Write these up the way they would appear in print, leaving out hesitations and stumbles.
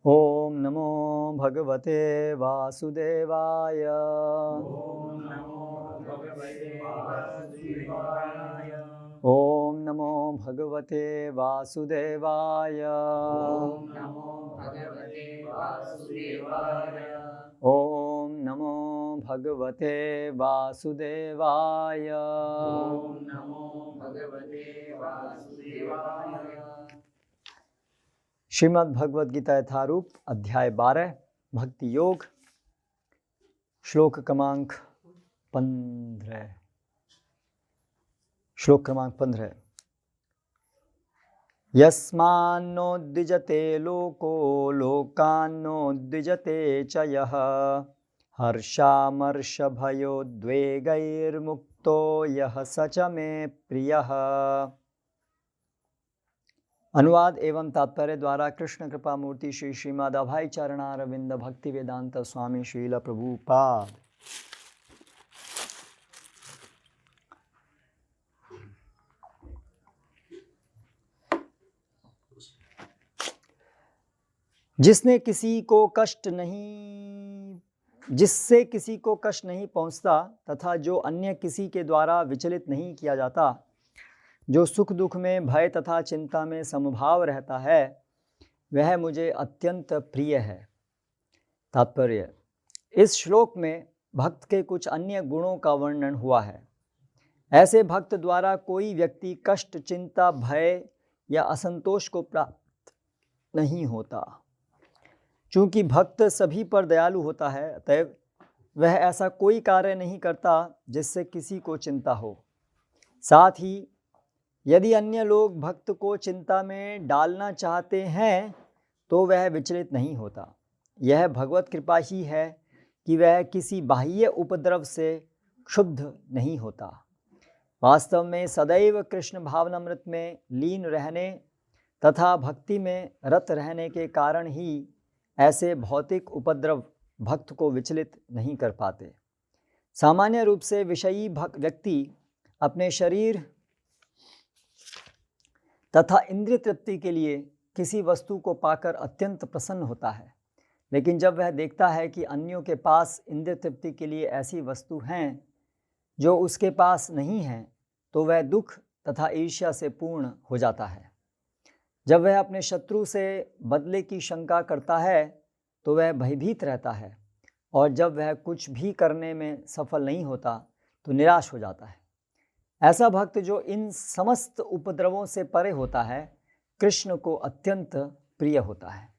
ओम नमो भगवते वासुदेवाय। ओम नमो भगवते वासुदेवाय। ओम नमो भगवते वासुदेवाय। ओम नमो भगवते वासुदेवाय। ओम नमो भगवते वासुदेवाय। ओम नमो भगवते वासुदेवाय। श्रीमद् भगवद गीता यथारूप अध्याय 12 भक्ति योग श्लोक क्रमांक 15। श्लोक क्रमांक 15। यस्मान्नोद्विजते लोको लोकान्नोद्विजते च यः हर्षामर्षभयोद्वेगैर्मुक्तो यः स च मे प्रियः। अनुवाद एवं तात्पर्य द्वारा कृष्ण कृपा मूर्ति श्री श्रीमद् अभय चरणारविंद भक्ति वेदांत स्वामी श्रील प्रभुपाद। जिससे किसी को कष्ट नहीं पहुंचता तथा जो अन्य किसी के द्वारा विचलित नहीं किया जाता, जो सुख दुख में भय तथा चिंता में समभाव रहता है, वह मुझे अत्यंत प्रिय है। तात्पर्य: इस श्लोक में भक्त के कुछ अन्य गुणों का वर्णन हुआ है। ऐसे भक्त द्वारा कोई व्यक्ति कष्ट, चिंता, भय या असंतोष को प्राप्त नहीं होता। चूंकि भक्त सभी पर दयालु होता है, अतएव वह ऐसा कोई कार्य नहीं करता जिससे किसी को चिंता हो। साथ ही यदि अन्य लोग भक्त को चिंता में डालना चाहते हैं तो वह विचलित नहीं होता। यह भगवत कृपा ही है कि वह किसी बाह्य उपद्रव से क्षुब्ध नहीं होता। वास्तव में सदैव कृष्ण भावनामृत में लीन रहने तथा भक्ति में रत रहने के कारण ही ऐसे भौतिक उपद्रव भक्त को विचलित नहीं कर पाते। सामान्य रूप से विषयी व्यक्ति अपने शरीर तथा इंद्रिय तृप्ति के लिए किसी वस्तु को पाकर अत्यंत प्रसन्न होता है, लेकिन जब वह देखता है कि अन्यों के पास इंद्रिय तृप्ति के लिए ऐसी वस्तु हैं जो उसके पास नहीं है, तो वह दुख तथा ईर्ष्या से पूर्ण हो जाता है। जब वह अपने शत्रु से बदले की शंका करता है तो वह भयभीत रहता है, और जब वह कुछ भी करने में सफल नहीं होता तो निराश हो जाता है। ऐसा भक्त जो इन समस्त उपद्रवों से परे होता है, कृष्ण को अत्यंत प्रिय होता है।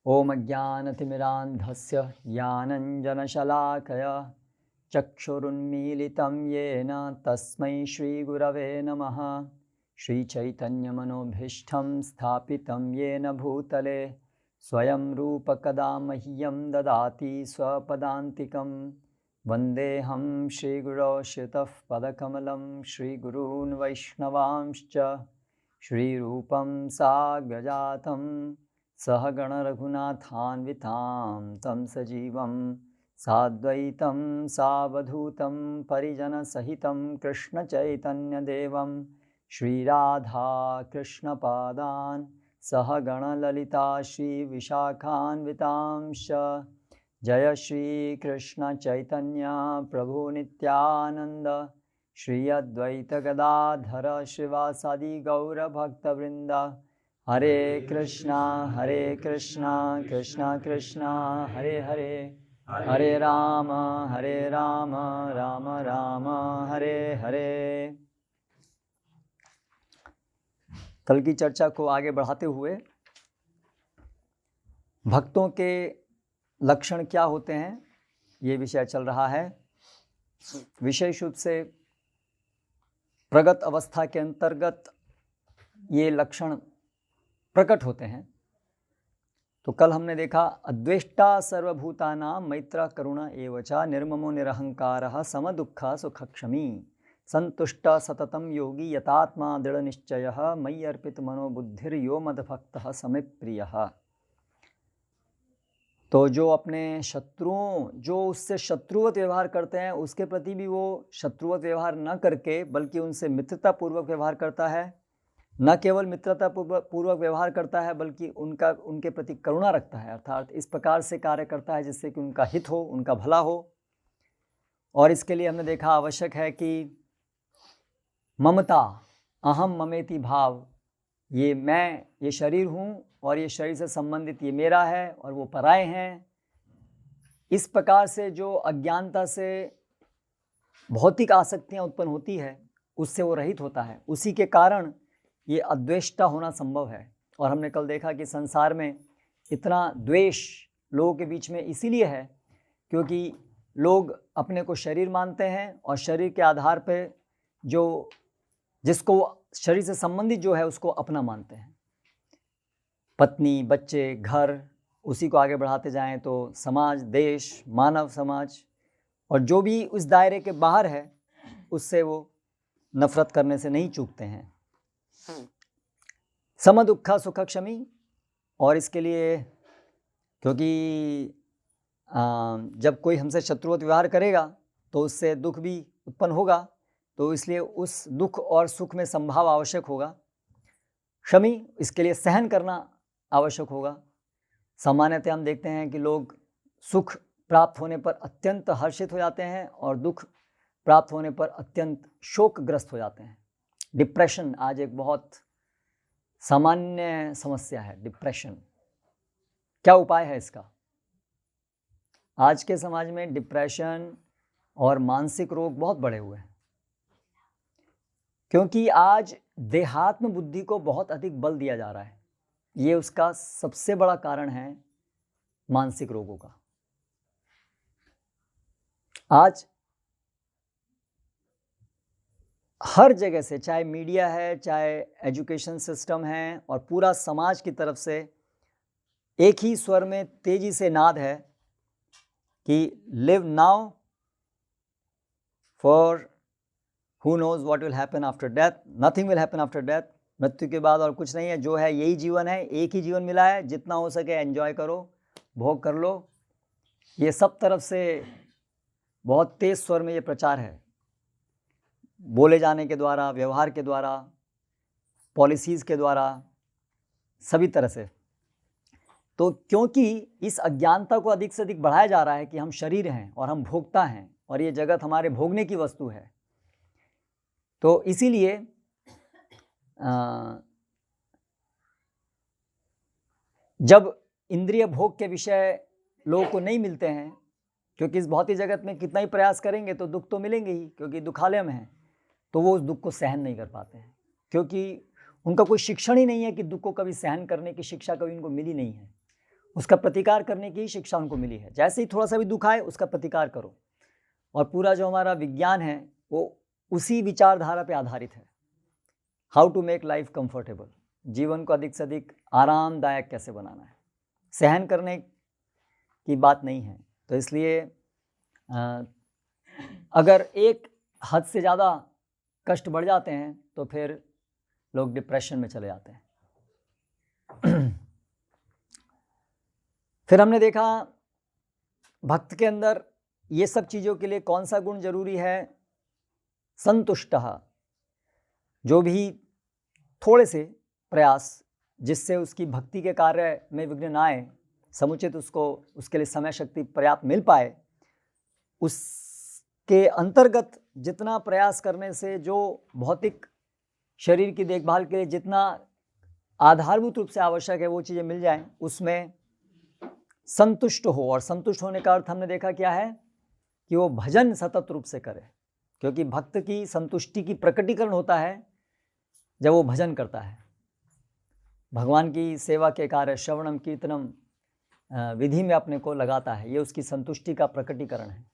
ओम अज्ञानतिमिरान्धस्य ज्ञानञ्जनशलाकया चक्षुरुन्मीलितं येन तस्मै श्रीगुरवे नमः। श्रीचैतन्यमनोभीष्टं स्थापितं येन भूतले स्वयं रूप कदा मह्यं ददाति स्वपदान्तिकं। वन्देऽहं श्रीगुरो श्रितः पदकमलं श्रीगुरून् वैष्णवांश्च। श्रीरूपं साग्रजातं सहगणरघुनाथान्वितां तं सजीवं साद्वैतं सावधूतं परिजनसहितं कृष्णचैतन्यदेवं श्रीराधा कृष्णपादान् सहगणललिता श्रीविशाखान्वितांश्च। जय श्री कृष्ण चैतन्य प्रभु नित्यानंद श्री अद्वैत गदाधर श्रीवासादि गौरभक्तवृंद। हरे कृष्णा कृष्णा कृष्णा हरे हरे, हरे राम राम राम हरे हरे। कल की चर्चा को आगे बढ़ाते हुए भक्तों के लक्षण क्या होते हैं, ये विषय चल रहा है। विशेष रूप से प्रगत अवस्था के अंतर्गत ये लक्षण प्रकट होते हैं। तो कल हमने देखा अद्वेष्टा सर्वभूतानां मैत्र करुणा एवच निर्ममो निरहंकारः समदुःख सुखक्षमी संतुष्ट सततं योगी यतात्मा दृढ़ निश्चयः मयि अर्पित मनोबुद्धिर्यो मद्भक्तः समे प्रियः। तो जो अपने शत्रुओं, जो उससे शत्रुवत व्यवहार करते हैं, उसके प्रति भी वो शत्रुवत व्यवहार न करके बल्कि उनसे मित्रतापूर्वक व्यवहार करता है। न केवल मित्रता पूर्वक व्यवहार करता है बल्कि उनके प्रति करुणा रखता है, अर्थात इस प्रकार से कार्य करता है जिससे कि उनका हित हो, उनका भला हो। और इसके लिए हमने देखा आवश्यक है कि ममता, अहम ममेति भाव, ये मैं, ये शरीर हूँ और ये शरीर से संबंधित ये मेरा है और वो पराये हैं। इस प्रकार से जो अज्ञानता से भौतिक आसक्तियाँ उत्पन्न होती है उससे वो रहित होता है, उसी के कारण ये अद्वेष्टा होना संभव है। और हमने कल देखा कि संसार में इतना द्वेष लोगों के बीच में इसीलिए है क्योंकि लोग अपने को शरीर मानते हैं और शरीर के आधार पे जो जिसको शरीर से संबंधित जो है उसको अपना मानते हैं। पत्नी, बच्चे, घर, उसी को आगे बढ़ाते जाएं तो समाज, देश, मानव समाज, और जो भी उस दायरे के बाहर है उससे वो नफरत करने से नहीं चूकते हैं। सम दुखा सुख क्षमी, और इसके लिए क्योंकि जब कोई हमसे शत्रुवत व्यवहार करेगा तो उससे दुख भी उत्पन्न होगा, तो इसलिए उस दुख और सुख में संभाव आवश्यक होगा। क्षमी, इसके लिए सहन करना आवश्यक होगा। सामान्यतः हम देखते हैं कि लोग सुख प्राप्त होने पर अत्यंत हर्षित हो जाते हैं और दुख प्राप्त होने पर अत्यंत शोकग्रस्त हो जाते हैं। डिप्रेशन आज एक बहुत सामान्य समस्या है। डिप्रेशन, क्या उपाय है इसका? आज के समाज में डिप्रेशन और मानसिक रोग बहुत बढ़े हुए हैं क्योंकि आज देहात्म बुद्धि को बहुत अधिक बल दिया जा रहा है। ये उसका सबसे बड़ा कारण है मानसिक रोगों का। आज हर जगह से, चाहे मीडिया है, चाहे एजुकेशन सिस्टम है, और पूरा समाज की तरफ से एक ही स्वर में तेजी से नाद है कि live now for who knows what will happen after death, nothing will happen after death. मृत्यु के बाद और कुछ नहीं है, जो है यही जीवन है, एक ही जीवन मिला है, जितना हो सके एंजॉय करो, भोग कर लो। ये सब तरफ से बहुत तेज स्वर में ये प्रचार है, बोले जाने के द्वारा, व्यवहार के द्वारा, पॉलिसीज़ के द्वारा, सभी तरह से। तो क्योंकि इस अज्ञानता को अधिक से अधिक बढ़ाया जा रहा है कि हम शरीर हैं और हम भोगता हैं और ये जगत हमारे भोगने की वस्तु है, तो इसीलिए जब इंद्रिय भोग के विषय लोगों को नहीं मिलते हैं, क्योंकि इस भौतिक जगत में कितना ही प्रयास करेंगे तो दुख तो मिलेंगे ही, क्योंकि दुखालय में है, तो वो उस दुख को सहन नहीं कर पाते हैं क्योंकि उनका कोई शिक्षण ही नहीं है कि दुख को कभी सहन करने की शिक्षा कभी उनको मिली नहीं है। उसका प्रतिकार करने की शिक्षा उनको मिली है। जैसे ही थोड़ा सा भी दुख आए उसका प्रतिकार करो, और पूरा जो हमारा विज्ञान है वो उसी विचारधारा पे आधारित है। How to make life comfortable, जीवन को अधिक से अधिक आरामदायक कैसे बनाना है, सहन करने की बात नहीं है। तो इसलिए अगर एक हद से ज़्यादा कष्ट बढ़ जाते हैं तो फिर लोग डिप्रेशन में चले जाते हैं। फिर हमने देखा भक्त के अंदर ये सब चीज़ों के लिए कौन सा गुण जरूरी है? संतुष्टः, जो भी थोड़े से प्रयास जिससे उसकी भक्ति के कार्य में विघ्न ना आए, समुचित उसको उसके लिए समय शक्ति पर्याप्त मिल पाए, उसके अंतर्गत जितना प्रयास करने से जो भौतिक शरीर की देखभाल के लिए जितना आधारभूत रूप से आवश्यक है वो चीज़ें मिल जाएं, उसमें संतुष्ट हो। और संतुष्ट होने का अर्थ हमने देखा क्या है कि वो भजन सतत रूप से करे, क्योंकि भक्त की संतुष्टि की प्रकटीकरण होता है जब वो भजन करता है, भगवान की सेवा के कार्य, श्रवणम कीर्तनम विधि में अपने को लगाता है, ये उसकी संतुष्टि का प्रकटीकरण है।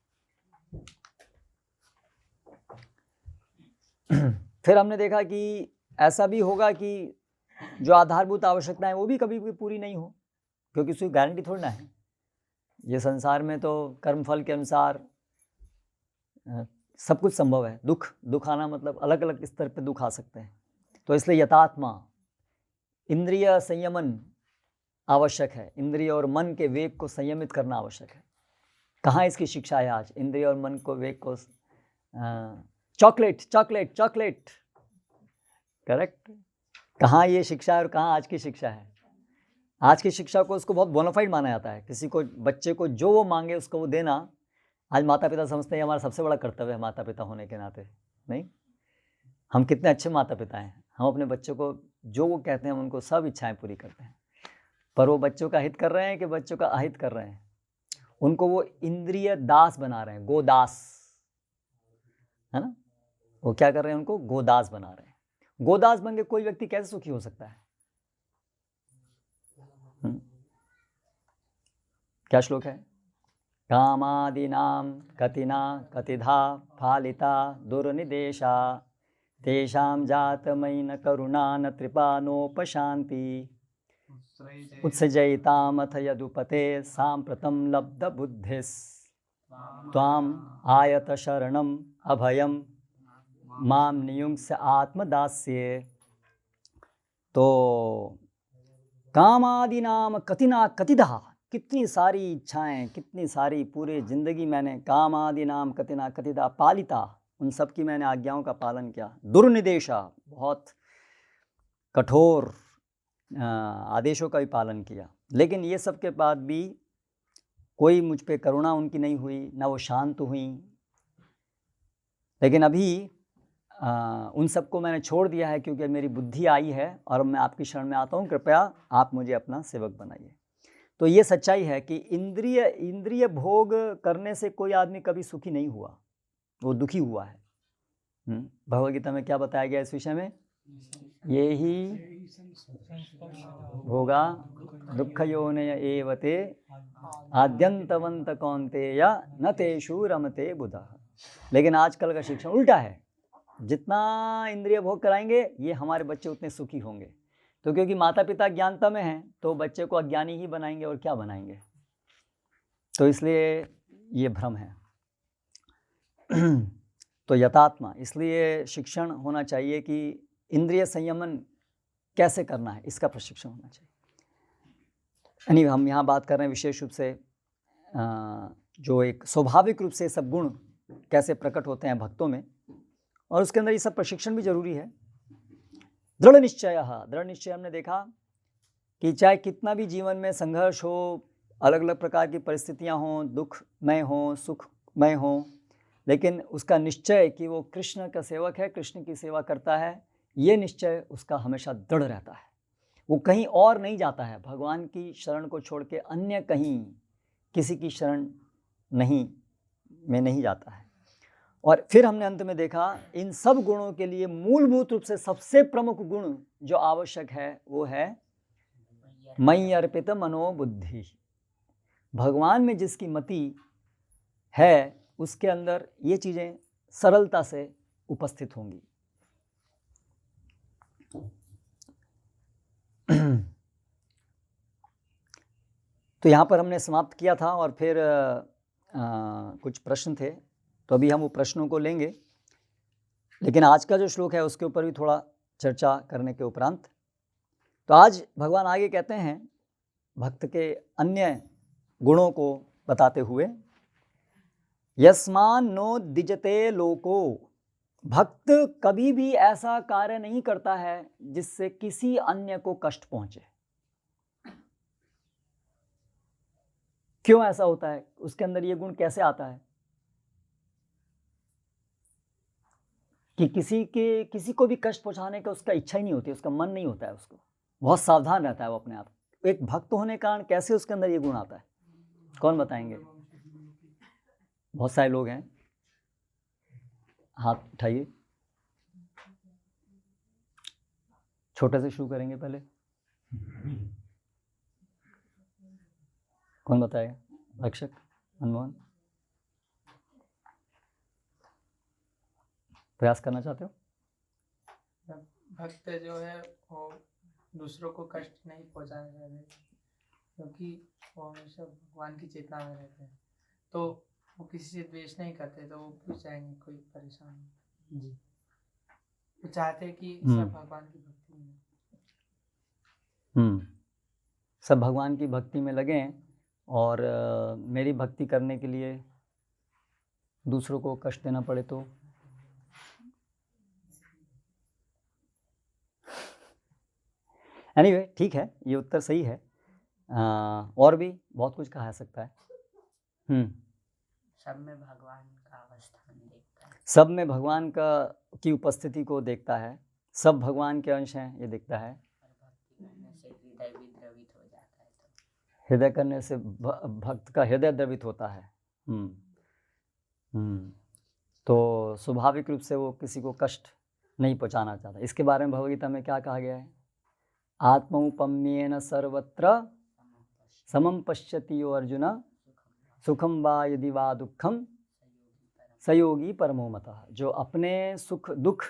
फिर हमने देखा कि ऐसा भी होगा कि जो आधारभूत आवश्यकताएं वो भी कभी भी पूरी नहीं हो, क्योंकि उसकी गारंटी थोड़ी ना है। ये संसार में तो कर्मफल के अनुसार सब कुछ संभव है। दुख आना मतलब अलग अलग स्तर पे दुख आ सकते हैं। तो इसलिए यथात्मा इंद्रिय संयमन आवश्यक है, इंद्रिय और मन के वेग को संयमित करना आवश्यक है। कहाँ इसकी शिक्षा है आज? इंद्रिय और मन को वेग को चॉकलेट चॉकलेट चॉकलेट, करेक्ट। कहाँ ये शिक्षा है और कहाँ आज की शिक्षा है। आज की शिक्षा को उसको बहुत बोनाफाइड माना जाता है, किसी को बच्चे को जो वो मांगे उसको वो देना। आज माता पिता समझते हैं हमारा सबसे बड़ा कर्तव्य है माता पिता होने के नाते। नहीं, हम कितने अच्छे माता पिता हैं, हम अपने बच्चों को जो वो कहते हैं हम उनको सब इच्छाएं पूरी करते हैं। पर वो बच्चों का हित कर रहे हैं कि बच्चों का अहित कर रहे हैं, उनको वो इंद्रिय दास बना रहे हैं, गोदास, है ना। वो क्या कर रहे हैं, उनको गोदास बना रहे हैं। गोदास बन के कोई व्यक्ति कैसे सुखी हो सकता है? क्या श्लोक है? कामादीनां कतिना कतिधा फालिता दुर्निदेशा तेषां जातमयि न करुणा न कृपानोपशान्ति उत्सजयितामथ यदुपते साम्प्रतं लब्धबुद्धिस् त्वाम् आयत शरणम् अभयं मां नियुंस्य आत्मदास्ये। तो कामादीनाम कतिना कतिधा, कितनी सारी इच्छाएं, कितनी सारी, पूरे जिंदगी मैंने कामादीनाम कतिना कतिधा पालिता, उन सब की मैंने आज्ञाओं का पालन किया। दुर्निदेशा, बहुत कठोर आदेशों का भी पालन किया, लेकिन ये सब के बाद भी कोई मुझ पे करुणा उनकी नहीं हुई, ना वो शांत हुई। लेकिन अभी उन सबको मैंने छोड़ दिया है क्योंकि मेरी बुद्धि आई है और मैं आपकी शरण में आता हूँ, कृपया आप मुझे अपना सेवक बनाइए। तो ये सच्चाई है कि इंद्रिय भोग करने से कोई आदमी कभी सुखी नहीं हुआ, वो दुखी हुआ है। भगवद गीता में क्या बताया गया इस विषय में? ये ही भोगा दुख योनय एव ते आद्यंतवंत कौन्तेय न तेषु रमते बुधः। लेकिन आजकल का शिक्षण उल्टा है, जितना इंद्रिय भोग कराएंगे ये हमारे बच्चे उतने सुखी होंगे। तो क्योंकि माता पिता ज्ञानता में हैं तो बच्चे को अज्ञानी ही बनाएंगे और क्या बनाएंगे। तो इसलिए ये भ्रम है। तो यथात्मा, इसलिए शिक्षण होना चाहिए कि इंद्रिय संयमन कैसे करना है, इसका प्रशिक्षण होना चाहिए। यानी हम यहाँ बात कर रहे हैं विशेष रूप से जो एक स्वाभाविक रूप से सब गुण कैसे प्रकट होते हैं भक्तों में, और उसके अंदर ये सब प्रशिक्षण भी जरूरी है। दृढ़ निश्चय हमने देखा कि चाहे कितना भी जीवन में संघर्ष हो, अलग अलग प्रकार की परिस्थितियां हों, दुखमय हों, सुखमय हों, लेकिन उसका निश्चय कि वो कृष्ण का सेवक है, कृष्ण की सेवा करता है, ये निश्चय उसका हमेशा दृढ़ रहता है। वो कहीं और नहीं जाता है, भगवान की शरण को छोड़ के अन्य कहीं किसी की शरण में नहीं जाता है। और फिर हमने अंत में देखा इन सब गुणों के लिए मूलभूत रूप से सबसे प्रमुख गुण जो आवश्यक है वो है मयि अर्पित मनोबुद्धि। भगवान में जिसकी मति है उसके अंदर ये चीजें सरलता से उपस्थित होंगी। तो यहाँ पर हमने समाप्त किया था और फिर कुछ प्रश्न थे, तो अभी हम वो प्रश्नों को लेंगे, लेकिन आज का जो श्लोक है उसके ऊपर भी थोड़ा चर्चा करने के उपरांत। तो आज भगवान आगे कहते हैं भक्त के अन्य गुणों को बताते हुए, यस्मान नो दिजते लोको, भक्त कभी भी ऐसा कार्य नहीं करता है जिससे किसी अन्य को कष्ट पहुंचे। क्यों ऐसा होता है, उसके अंदर ये गुण कैसे आता है कि किसी को भी कष्ट पहुंचाने का उसका इच्छा ही नहीं होती, उसका मन नहीं होता है, उसको बहुत सावधान रहता है वो अपने आप। एक भक्त होने के कारण कैसे उसके अंदर ये गुण आता है, कौन बताएंगे? बहुत सारे लोग हैं, हाथ उठाइए। छोटे से शुरू करेंगे पहले, कौन बताएगा? रक्षक, मनमोहन, प्रयास करना चाहते हो? भक्त जो है वो दूसरों को कष्ट नहीं पहुंचाने वाले, क्योंकि वो हमेशा भगवान की चेतना में रहते हैं, तो वो किसी से द्वेष नहीं करते, तो वो क्यों चाहेंगे कोई परेशानी जी। वो चाहते हैं कि सब भगवान की भक्ति में सब भगवान की भक्ति में लगें, और मेरी भक्ति करने के लिए दूसरों को कष्ट देना पड़े तो एनीवे ठीक है, ये उत्तर सही है। और भी बहुत कुछ कहा जा सकता है। सब में भगवान का अवस्थान देखता है। सब में भगवान की उपस्थिति को देखता है, सब भगवान के अंश हैं ये देखता है। और भक्ति करने से हृदय भी द्रवित हो जाता है। तो हृदय करने से भक्त का हृदय द्रवित होता है। तो स्वाभाविक रूप से वो किसी को कष्ट नहीं पहुंचाना चाहता। इसके बारे में भगवद्गीता में क्या कहा गया है? आत्मौपम्येन सर्वत्र समम पश्यति यो अर्जुन सुखम वा यदि वा दुखम सयोगी परमो मतः। जो अपने सुख दुख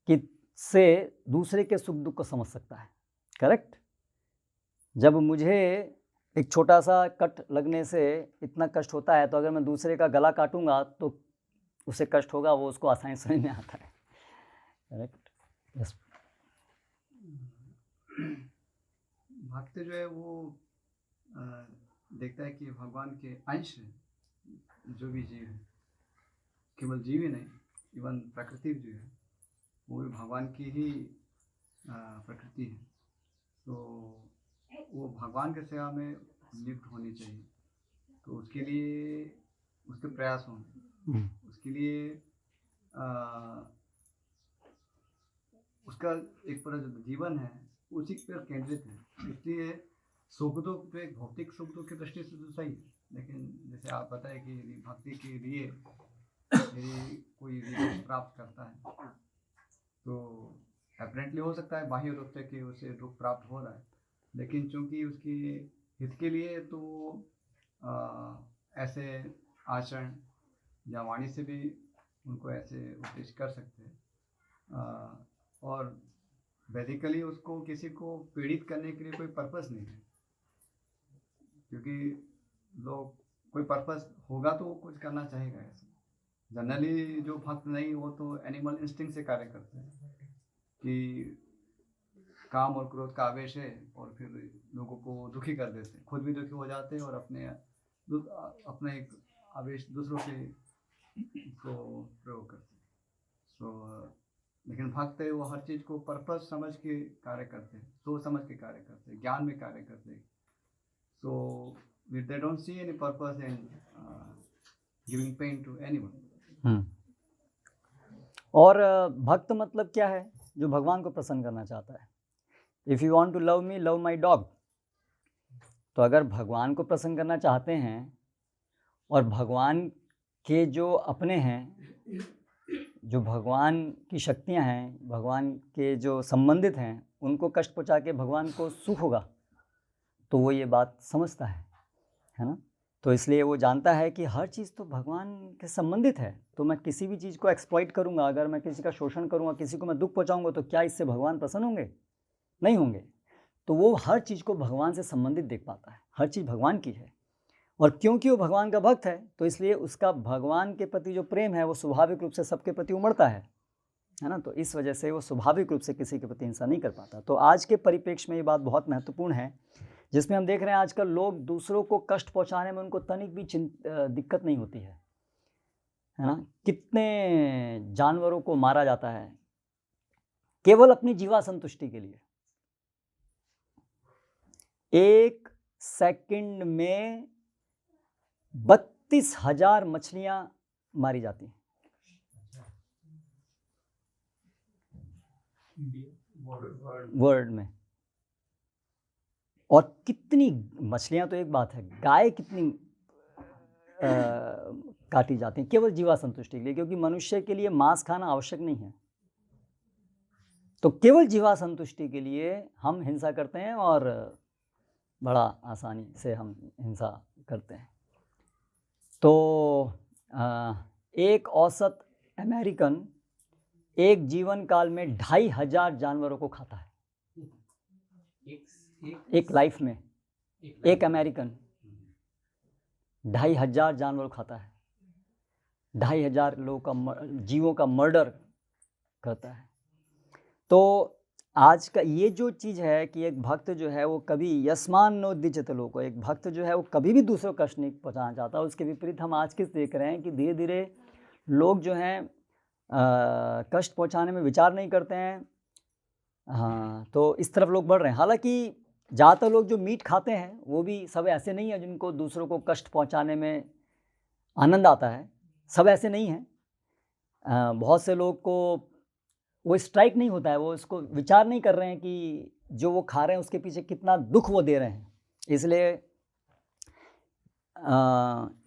की से दूसरे के सुख दुख को समझ सकता है। करेक्ट। जब मुझे एक छोटा सा कट लगने से इतना कष्ट होता है, तो अगर मैं दूसरे का गला काटूंगा तो उसे कष्ट होगा, वो उसको आसानी से समझ में आता है। करेक्ट। यस। भक्त जो है वो देखता है कि भगवान के अंश हैं जो भी जीव है, केवल जीव ही नहीं, इवन प्रकृति जो है वो भी भगवान की ही प्रकृति है। तो वो भगवान के सेवा में लिप्त होनी चाहिए। तो उसके लिए उसके प्रयास होंगे, उसके लिए उसका एक पूरा जो जीवन है उसी पर केंद्रित है। इसलिए सुख दुख तो एक भौतिक सुख दुख की दृष्टि से तो सही है, लेकिन जैसे आप बताएं कि यदि भक्ति के लिए यदि कोई रिजल्ट प्राप्त करता है तो अपरेंटली हो सकता है बाह्य रूप से कि उसे दुख प्राप्त हो रहा है, लेकिन चूंकि उसके हित के लिए तो ऐसे आचरण या वाणी से भी उनको ऐसे उपदेश कर सकते हैं। और बेसिकली उसको किसी को पीड़ित करने के लिए कोई पर्पस नहीं है, क्योंकि लोग कोई पर्पस होगा तो वो कुछ करना चाहेगा। ऐसे जनरली जो भक्त नहीं, वो तो एनिमल इंस्टिंक्ट से कार्य करते हैं कि काम और क्रोध का आवेश है और फिर लोगों को दुखी कर देते हैं, खुद भी दुखी हो जाते हैं और अपना एक आवेश दूसरों पे को प्रयोग करते हैं। लेकिन भक्त है वो हर चीज़ को पर्पस समझ के कार्य करते हैं, सोच समझ के कार्य करते हैं, ज्ञान में कार्य करते हैं। So they don't see any purpose in giving pain to anyone. और भक्त मतलब क्या है? जो भगवान को प्रसन्न करना चाहता है। If you want to love me, love my dog. तो अगर भगवान को प्रसन्न करना चाहते हैं और भगवान के जो अपने हैं, जो भगवान की शक्तियां हैं, भगवान के जो संबंधित हैं, उनको कष्ट पहुंचा के भगवान को सुख होगा, तो वो ये बात समझता है ना। तो इसलिए वो जानता है कि हर चीज़ तो भगवान के संबंधित है। तो मैं किसी भी चीज़ को एक्सप्लॉइट करूँगा, अगर मैं किसी का शोषण करूँगा, किसी को मैं दुख पहुँचाऊँगा, तो क्या इससे भगवान प्रसन्न होंगे? नहीं होंगे। तो वो हर चीज़ को भगवान से संबंधित देख पाता है, हर चीज़ भगवान की है। और क्योंकि वो भगवान का भक्त है, तो इसलिए उसका भगवान के प्रति जो प्रेम है वो स्वाभाविक रूप से सबके प्रति उमड़ता है ना। तो इस वजह से वो स्वाभाविक रूप से किसी के प्रति हिंसा नहीं कर पाता। तो आज के परिप्रेक्ष्य में ये बात बहुत महत्वपूर्ण है, जिसमें हम देख रहे हैं आजकल लोग दूसरों को कष्ट पहुंचाने में उनको तनिक भी दिक्कत नहीं होती है ना। कितने जानवरों को मारा जाता है केवल अपनी जीवा संतुष्टि के लिए। 1 सेकंड में 32,000 मछलियां मारी जाती हैं वर्ल्ड में। और कितनी मछलियां तो एक बात है, गाय कितनी काटी जाती हैं केवल जीवा संतुष्टि के लिए, क्योंकि मनुष्य के लिए मांस खाना आवश्यक नहीं है। तो केवल जीवा संतुष्टि के लिए हम हिंसा करते हैं और बड़ा आसानी से हम हिंसा करते हैं। तो एक औसत अमेरिकन एक जीवन काल में 2,500 जानवरों को खाता है। एक लाइफ में एक अमेरिकन 2,500 जानवर खाता है, 2,500 लोगों का जीवों का मर्डर करता है। तो आज का ये जो चीज़ है कि एक भक्त जो है वो कभी यस्मान नोद्दिचते लोको, एक भक्त जो है वो कभी भी दूसरों को कष्ट नहीं पहुंचाना चाहता। उसके विपरीत हम आज किस देख रहे हैं कि धीरे धीरे लोग जो हैं कष्ट पहुंचाने में विचार नहीं करते हैं हाँ, तो इस तरफ लोग बढ़ रहे हैं। हालांकि ज़्यादातर लोग जो मीट खाते हैं वो भी सब ऐसे नहीं हैं जिनको दूसरों को कष्ट पहुंचाने में आनंद आता है, सब ऐसे नहीं हैं। बहुत से लोग को वो स्ट्राइक नहीं होता है, वो इसको विचार नहीं कर रहे हैं कि जो वो खा रहे हैं उसके पीछे कितना दुख वो दे रहे हैं। इसलिए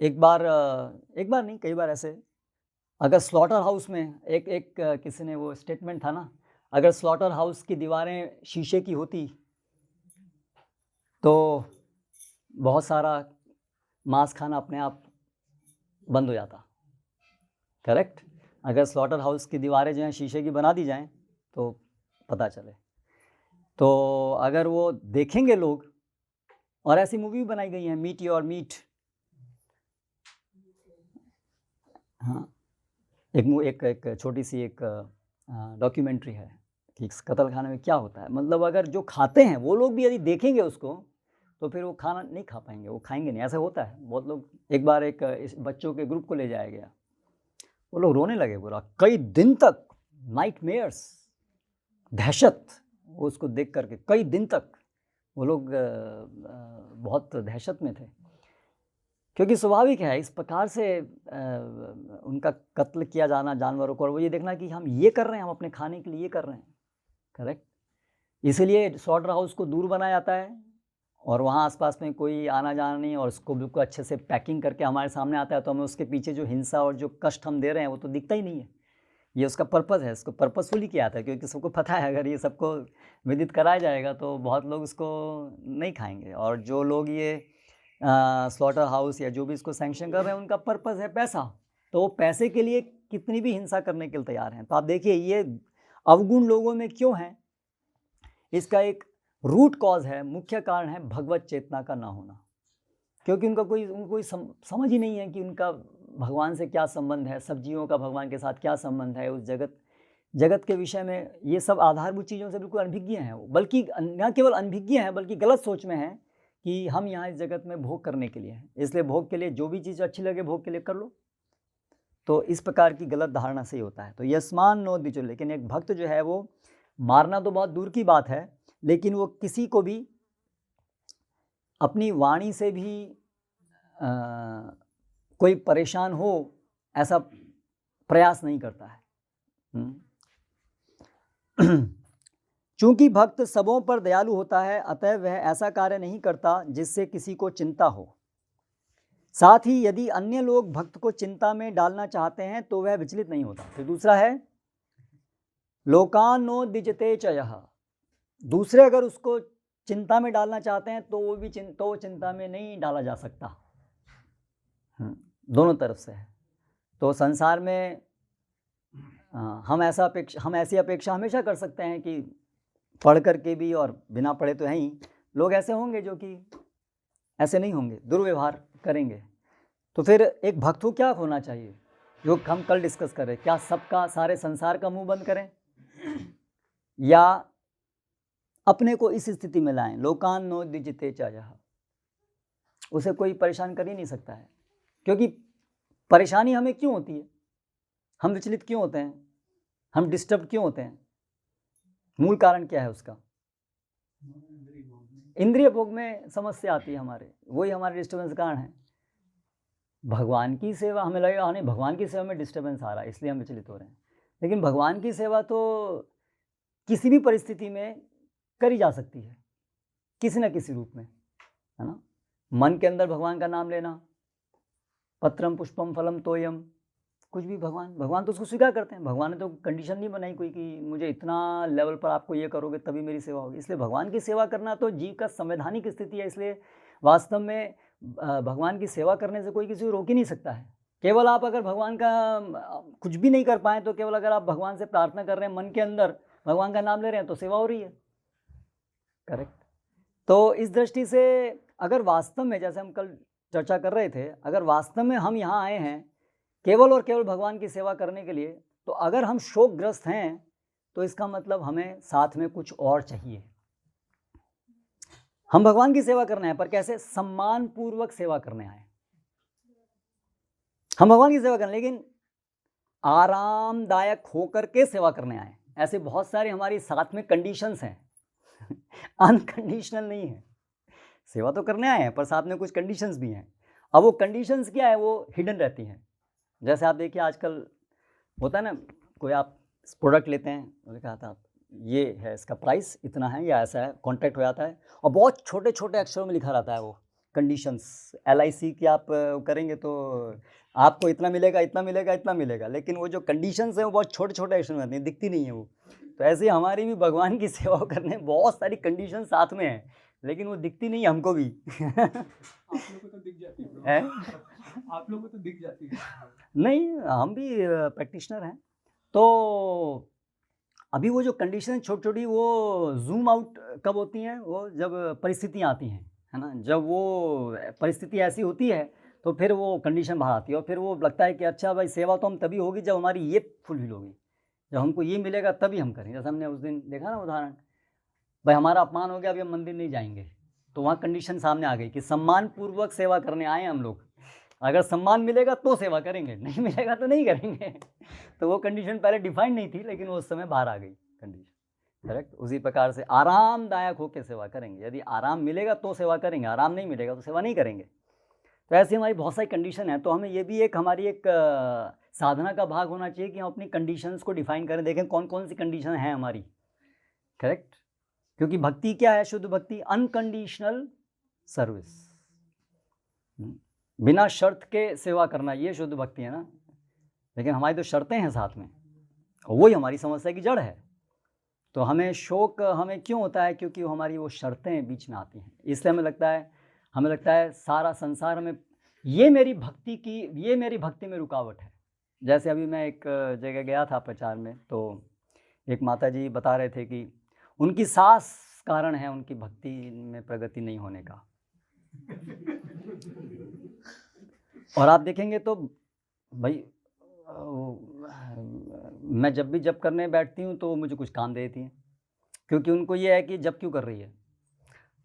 एक बार नहीं, कई बार ऐसे, अगर स्लॉटर हाउस में एक किसी ने वो स्टेटमेंट था ना, अगर स्लॉटर हाउस की दीवारें शीशे की होती तो बहुत सारा मांस खाना अपने आप बंद हो जाता। करेक्ट? अगर स्लॉटर हाउस की दीवारें जो हैं शीशे की बना दी जाएं तो पता चले। तो अगर वो देखेंगे लोग, और ऐसी मूवी भी बनाई गई है, मीट योर मीट। हाँ, एक छोटी सी एक डॉक्यूमेंट्री है कि कत्ल खाने में क्या होता है। मतलब अगर जो खाते हैं वो लोग भी यदि देखेंगे उसको तो फिर वो खाना नहीं खा पाएंगे, वो खाएंगे नहीं। ऐसा होता है बहुत लोग। एक बार इस बच्चों के ग्रुप को ले जाया गया, वो लोग रोने लगे पूरा, कई दिन तक नाइटमेयर्स, दहशत, वो उसको देख करके कई दिन तक वो लोग बहुत दहशत में थे। क्योंकि स्वाभाविक है इस प्रकार से उनका कत्ल किया जाना जानवरों को, और वो ये देखना कि हम ये कर रहे हैं, हम अपने खाने के लिए ये कर रहे हैं। करेक्ट? इसीलिए स्लॉटर हाउस को दूर बनाया जाता है और वहाँ आसपास में कोई आना जाना नहीं, और उसको बिल्कुल अच्छे से पैकिंग करके हमारे सामने आता है तो हमें उसके पीछे जो हिंसा और जो कष्ट हम दे रहे हैं वो तो दिखता ही नहीं है। ये उसका पर्पज़ है, इसको पर्पसफुली किया जाता है, क्योंकि सबको पता है अगर ये सबको विदित कराया जाएगा तो बहुत लोग इसको नहीं खाएंगे। और जो लोग ये स्लॉटर हाउस या जो भी इसको सैंक्शन कर रहे हैं उनका पर्पज़ है पैसा, तो वो पैसे के लिए कितनी भी हिंसा करने के लिए तैयार हैं। तो आप देखिए ये अवगुण लोगों में क्यों है, इसका एक रूट कॉज है, मुख्य कारण है भगवत चेतना का ना होना। क्योंकि उनको कोई समझ ही नहीं है कि उनका भगवान से क्या संबंध है, सब्जियों का भगवान के साथ क्या संबंध है, उस जगत के विषय में ये सब आधारभूत चीज़ों से बिल्कुल अनभिज्ञ हैं वो। बल्कि न केवल अनभिज्ञ हैं बल्कि गलत सोच में हैं कि हम यहाँ इस जगत में भोग करने के लिए हैं, इसलिए भोग के लिए जो भी चीज़ अच्छी लगे भोग के लिए कर लो। तो इस प्रकार की गलत धारणा से ही होता है। तो यस्मान नो द्विजो, लेकिन एक भक्त जो है वो मारना तो बहुत दूर की बात है, लेकिन वो किसी को भी अपनी वाणी से भी कोई परेशान हो ऐसा प्रयास नहीं करता है। चूंकि भक्त सबों पर दयालु होता है, अतः वह ऐसा कार्य नहीं करता जिससे किसी को चिंता हो। साथ ही यदि अन्य लोग भक्त को चिंता में डालना चाहते हैं तो वह विचलित नहीं होता। फिर दूसरा है लोकानो द्विजते चयः, दूसरे अगर उसको चिंता में डालना चाहते हैं तो वो भी चिंता में नहीं डाला जा सकता। दोनों तरफ से है। तो संसार में हम ऐसी अपेक्षा हमेशा कर सकते हैं कि पढ़ करके भी और बिना पढ़े तो हैं ही लोग ऐसे होंगे जो कि ऐसे नहीं होंगे, दुर्व्यवहार करेंगे। तो फिर एक भक्त को क्या होना चाहिए, जो हम कल डिस्कस कर रहे हैं, क्या सबका सारे संसार का मुंह बंद करें या अपने को इस स्थिति में लाएं, लोकान नो द्विजते चयः, उसे कोई परेशान कर ही नहीं सकता है। क्योंकि परेशानी हमें क्यों होती है, हम विचलित क्यों होते हैं, हम डिस्टर्ब क्यों होते हैं, मूल कारण क्या है उसका? इंद्रिय भोग में समस्या आती है हमारे, वही हमारे डिस्टर्बेंस कारण है। भगवान की सेवा हमें लगेगा नहीं, भगवान की सेवा में डिस्टर्बेंस आ रहा है इसलिए हम विचलित हो रहे हैं, लेकिन भगवान की सेवा तो किसी भी परिस्थिति में करी जा सकती है, किसी न किसी रूप में, है ना। मन के अंदर भगवान का नाम लेना, पत्रम पुष्पम फलम तोयम, कुछ भी भगवान तो उसको स्वीकार करते हैं। भगवान ने तो कंडीशन नहीं बनाई कोई कि मुझे इतना लेवल पर आपको ये करोगे तभी मेरी सेवा होगी। इसलिए भगवान की सेवा करना तो जीव का संवैधानिक स्थिति है। इसलिए वास्तव में भगवान की सेवा करने से कोई किसी को रोक ही नहीं सकता है। केवल आप अगर भगवान का कुछ भी नहीं कर पाएँ तो केवल अगर आप भगवान से प्रार्थना कर रहे हैं, मन के अंदर भगवान का नाम ले रहे हैं, तो सेवा हो रही है। करेक्ट? तो इस दृष्टि से अगर वास्तव में, जैसे हम कल चर्चा कर रहे थे, अगर वास्तव में हम यहाँ आए हैं केवल और केवल भगवान की सेवा करने के लिए, तो अगर हम शोकग्रस्त हैं तो इसका मतलब हमें साथ में कुछ और चाहिए। हम भगवान की सेवा करने आए, पर कैसे? सम्मान पूर्वक सेवा करने आए। हम भगवान की सेवा करने, लेकिन आरामदायक होकर के सेवा करने आए, ऐसे बहुत सारे हमारे साथ में कंडीशंस हैं अनकंडीशनल नहीं है। सेवा तो करने आए हैं पर साथ में कुछ कंडीशंस भी हैं। अब वो कंडीशंस क्या है, वो हिडन रहती हैं। जैसे आप देखिए आजकल होता है ना, कोई आप प्रोडक्ट लेते हैं, उन्होंने कहा था ये है, इसका प्राइस इतना है या ऐसा है, कॉन्ट्रैक्ट हो जाता है और बहुत छोटे छोटे अक्षरों में लिखा रहता है वो कंडीशंस। LIC की आप करेंगे तो आपको इतना मिलेगा, इतना मिलेगा, इतना मिलेगा, लेकिन वो जो कंडीशंस हैं वो बहुत छोटे छोटे अक्षरों में आती हैं, दिखती नहीं है वो। तो ऐसे ही हमारी भी भगवान की सेवा करने बहुत सारी कंडीशन साथ में हैं, लेकिन वो दिखती नहीं है हमको भी आप लोगों को तो दिख जाती है है? आप लोगों को तो दिख जाती है। नहीं, हम भी प्रैक्टिशनर हैं। तो अभी वो जो कंडीशन छोटी छोटी वो जूम आउट कब होती हैं, वो जब परिस्थितियाँ आती हैं, है ना। जब वो परिस्थिति ऐसी होती है तो फिर वो कंडीशन बाहर आती है और फिर वो लगता है कि अच्छा भाई सेवा तो हम तभी होगी जब हमारी ये फुलफिल होगी, जब हमको ये मिलेगा तभी हम करेंगे। जैसे हमने उस दिन देखा ना उदाहरण, भाई हमारा अपमान हो गया, अभी हम मंदिर नहीं जाएंगे, तो वहाँ कंडीशन सामने आ गई कि सम्मान पूर्वक सेवा करने आए हम लोग, अगर सम्मान मिलेगा तो सेवा करेंगे, नहीं मिलेगा तो नहीं करेंगे तो वो कंडीशन पहले डिफाइंड नहीं थी, लेकिन वो उस समय बाहर आ गई कंडीशन। करेक्ट। उसी प्रकार से आरामदायक होकर सेवा करेंगे, यदि आराम मिलेगा तो सेवा करेंगे, आराम नहीं मिलेगा तो सेवा नहीं करेंगे। तो ऐसी हमारी बहुत सारी कंडीशन है। तो हमें ये भी एक हमारी एक साधना का भाग होना चाहिए कि हम अपनी कंडीशंस को डिफाइन करें, देखें कौन कौन सी कंडीशन है हमारी। करेक्ट। क्योंकि भक्ति क्या है, शुद्ध भक्ति अनकंडीशनल सर्विस, बिना शर्त के सेवा करना, ये शुद्ध भक्ति है ना। लेकिन हमारी तो शर्तें हैं साथ में, और वही हमारी समस्या की जड़ है। तो हमें शोक हमें क्यों होता है, क्योंकि हमारी वो शर्तें बीच में आती हैं। इसलिए हमें लगता है सारा संसार में ये मेरी भक्ति में रुकावट है। जैसे अभी मैं एक जगह गया था प्रचार में, तो एक माता जी बता रहे थे कि उनकी सास कारण है उनकी भक्ति में प्रगति नहीं होने का। और आप देखेंगे तो भाई मैं जब भी जप करने बैठती हूँ तो मुझे कुछ काम दे देती हैं, क्योंकि उनको ये है कि जप क्यों कर रही है।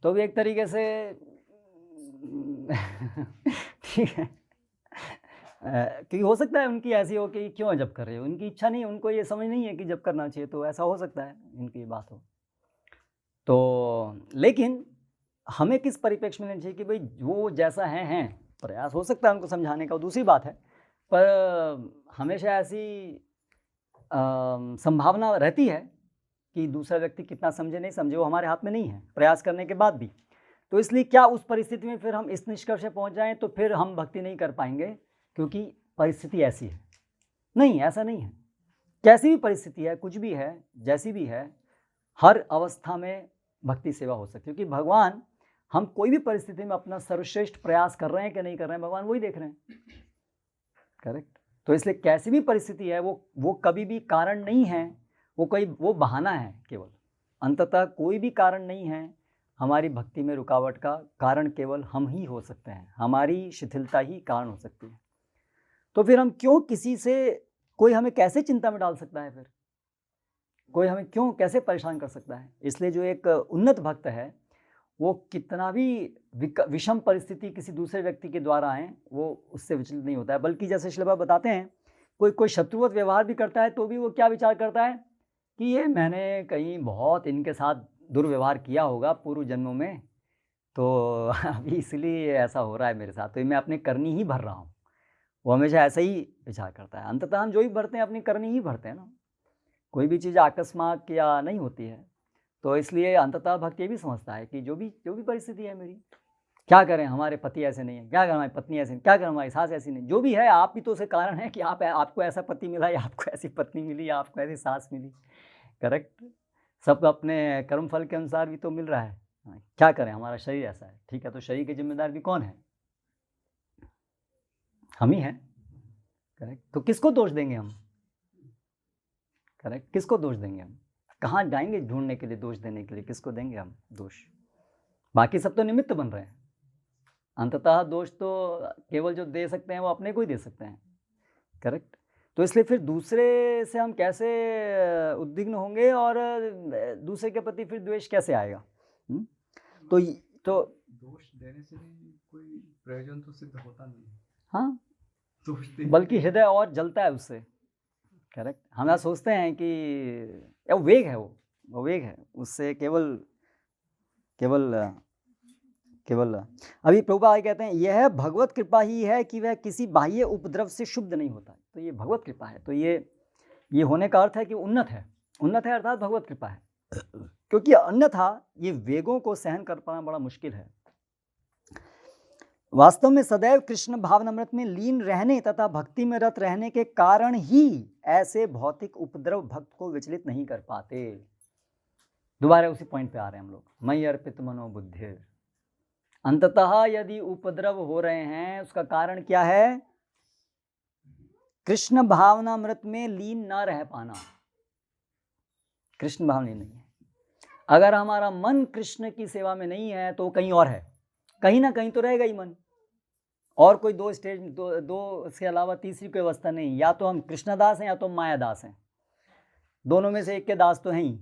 तो भी एक तरीके से ठीक है, क्योंकि हो सकता है उनकी ऐसी हो कि क्यों जप कर रही है, उनकी इच्छा नहीं है, उनको ये समझ नहीं है कि जप करना चाहिए, तो ऐसा हो सकता है इनकी बात हो। तो लेकिन हमें किस परिप्रेक्ष्य में लेना चाहिए कि भाई वो जैसा हैं, प्रयास हो सकता है उनको समझाने का, दूसरी बात है, पर हमेशा ऐसी संभावना रहती है कि दूसरा व्यक्ति कितना समझे नहीं समझे, वो हमारे हाथ में नहीं है प्रयास करने के बाद भी। तो इसलिए क्या उस परिस्थिति में फिर हम इस निष्कर्ष पे पहुंच जाएं तो फिर हम भक्ति नहीं कर पाएंगे, क्योंकि परिस्थिति ऐसी है। नहीं, ऐसा नहीं है। कैसी भी परिस्थिति है, कुछ भी है, जैसी भी है, हर अवस्था में भक्ति सेवा हो सकती है। क्योंकि भगवान, हम कोई भी परिस्थिति में अपना सर्वश्रेष्ठ प्रयास कर रहे हैं कि नहीं कर रहे हैं, भगवान वही देख रहे हैं। करेक्ट। तो इसलिए कैसी भी परिस्थिति है वो कभी भी कारण नहीं है, वो बहाना है केवल। अंततः कोई भी कारण नहीं है हमारी भक्ति में रुकावट का। कारण केवल हम ही हो सकते हैं, हमारी शिथिलता ही कारण हो सकती है। तो फिर हम क्यों कोई हमें कैसे चिंता में डाल सकता है, फिर कोई हमें क्यों कैसे परेशान कर सकता है। इसलिए जो एक उन्नत भक्त है वो कितना भी विषम परिस्थिति किसी दूसरे व्यक्ति के द्वारा आए, वो उससे विचलित नहीं होता है। बल्कि जैसे श्री बाबा बताते हैं, कोई शत्रुवत व्यवहार भी करता है तो भी वो क्या विचार करता है कि ये मैंने कहीं बहुत इनके साथ दुर्व्यवहार किया होगा पूर्व जन्मों में, तो अभी इसलिए ऐसा हो रहा है मेरे साथ, तो मैं अपनी करनी ही भर रहा हूँ। वो हमेशा ऐसा ही विचार करता है। अंततः हम जो भी भरते हैं अपनी करनी ही भरते हैं ना, कोई भी चीज़ अकस्मात या नहीं होती है। तो इसलिए अंततः भक्त ये भी समझता है कि जो भी परिस्थिति है मेरी, क्या करें, हमारे पति ऐसे नहीं है, क्या करें हमारी पत्नी ऐसी नहीं, क्या करें हमारी सास ऐसी नहीं, जो भी है आप ही तो उसे कारण है कि आपको ऐसा पति मिला, या आपको ऐसी पत्नी मिली, या आपको ऐसी सास मिली। करेक्ट। सब अपने कर्म फल के अनुसार भी तो मिल रहा है। क्या करें, हमारा शरीर ऐसा है, ठीक है, तो शरीर के जिम्मेदार भी कौन है, हम ही हैं। करेक्ट। तो किसको दोष देंगे हम, करेक्ट, किसको दोष देंगे हम, कहाँ जाएंगे ढूंढने के लिए दोष देने के लिए, किसको देंगे हम दोष। बाकी सब तो निमित्त बन रहे हैं। अंततः दोष तो केवल जो दे सकते हैं वो अपने को ही दे सकते हैं। करेक्ट। तो इसलिए फिर दूसरे से हम कैसे उद्विग्न होंगे और दूसरे के प्रति फिर द्वेष कैसे आएगा। तो दोष देने से भी कोई प्रयोजन तो सिद्ध होता नहीं। हाँ, बल्कि हृदय और जलता है उससे। करेक्ट। हम यहाँ सोचते हैं कि वो वेग है, वो वेग है, उससे केवल अभी प्रभुपाद कहते हैं यह भगवत कृपा ही है कि वह किसी बाह्य उपद्रव से शुद्ध नहीं होता। तो ये भगवत कृपा है, तो ये होने का अर्थ है कि उन्नत है अर्थात भगवत कृपा है, क्योंकि अन्यथा ये वेगों को सहन कर पाना बड़ा मुश्किल है। वास्तव में सदैव कृष्ण भावनामृत में लीन रहने तथा भक्ति में रत रहने के कारण ही ऐसे भौतिक उपद्रव भक्त को विचलित नहीं कर पाते। दोबारा उसी पॉइंट पे आ रहे हैं हम लोग, मयि अर्पित मनोबुद्धि। अंततः यदि उपद्रव हो रहे हैं उसका कारण क्या है? कृष्ण भावनामृत में लीन ना रह पाना। कृष्ण भावना नहीं है। अगर हमारा मन कृष्ण की सेवा में नहीं है तो कहीं और है, कहीं ना कहीं तो रहेगा ही मन, और कोई दो स्टेज दो इसके अलावा तीसरी कोई अवस्था नहीं। या तो हम कृष्णदास हैं या तो माया दास हैं, दोनों में से एक के दास तो हैं ही,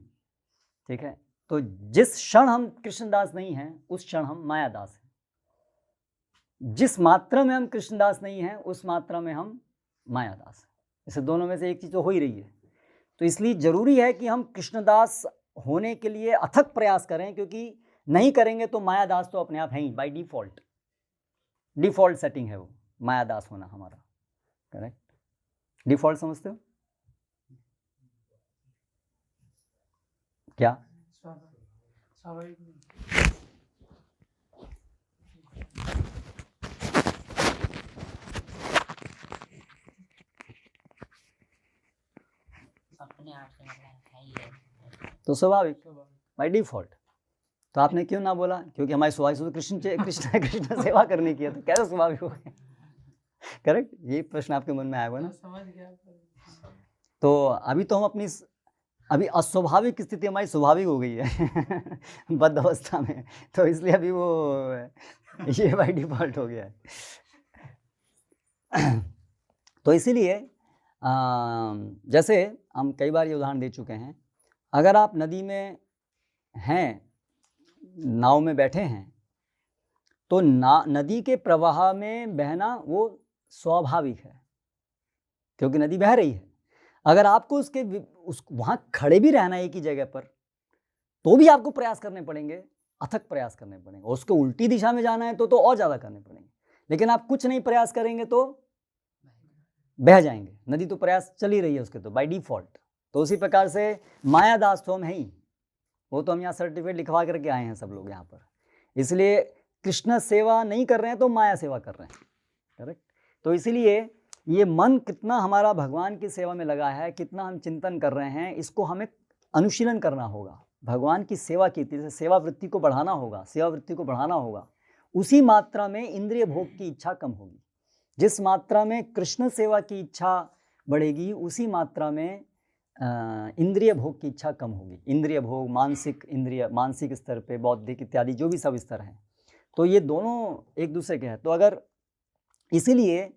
ठीक है। तो जिस क्षण हम कृष्णदास नहीं हैं उस क्षण हम माया दास हैं। जिस मात्रा में हम कृष्णदास नहीं हैं उस मात्रा में हम माया दास हैं। इसे दोनों में से एक चीज तो हो ही रही है। तो इसलिए जरूरी है कि हम कृष्णदास होने के लिए अथक प्रयास करें, क्योंकि नहीं करेंगे तो माया दास तो अपने आप है ही, बाय डिफॉल्ट सेटिंग है वो माया दास होना हमारा। करेक्ट, डिफॉल्ट समझते हो क्या? स्वाभाविक। अपने आप से मतलब है ही है। तो स्वाभाविक बाय डिफॉल्ट। तो आपने क्यों ना बोला? क्योंकि हमारी स्वाभाविक तो कृष्ण सेवा करने की है, तो कैसे स्वाभाविक हो गया? करेक्ट, ये प्रश्न आपके मन में आया हुआ ना। समझ गया। तो अभी तो हम अभी अस्वाभाविक स्थिति हमारी स्वाभाविक हो गई है बद्ध अवस्था में, तो इसलिए अभी वो ये बाय डिफॉल्ट हो गया है। तो इसीलिए जैसे हम कई बार ये उदाहरण दे चुके हैं, अगर आप नदी में हैं, नाव में बैठे हैं, तो नदी के प्रवाह में बहना वो स्वाभाविक है, क्योंकि नदी बह रही है। अगर आपको वहाँ खड़े भी रहना है एक ही जगह पर, तो भी आपको प्रयास करने पड़ेंगे, अथक प्रयास करने पड़ेंगे। और उसको उल्टी दिशा में जाना है तो और ज़्यादा करने पड़ेंगे। लेकिन आप कुछ नहीं प्रयास करेंगे तो बह जाएंगे। नदी तो प्रयास चल ही रही है उसके, तो बाय डिफॉल्ट। तो उसी प्रकार से माया दास तो हम हैं ही, वो तो हम यहाँ सर्टिफिकेट लिखवा करके आए हैं सब लोग यहाँ पर। इसलिए कृष्ण सेवा नहीं कर रहे हैं तो माया सेवा कर रहे हैं। करेक्ट। तो इसीलिए ये मन कितना हमारा भगवान की सेवा में लगा है, कितना हम चिंतन कर रहे हैं, इसको हमें अनुशीलन करना होगा। भगवान की सेवा की सेवा वृत्ति को बढ़ाना होगा। उसी मात्रा में इंद्रिय भोग की इच्छा कम होगी। जिस मात्रा में कृष्ण सेवा की इच्छा बढ़ेगी उसी मात्रा में इंद्रिय भोग की इच्छा कम होगी। इंद्रिय भोग, मानसिक स्तर पे, बौद्धिक इत्यादि जो भी सब स्तर हैं, तो ये दोनों एक दूसरे के हैं। तो अगर इसीलिए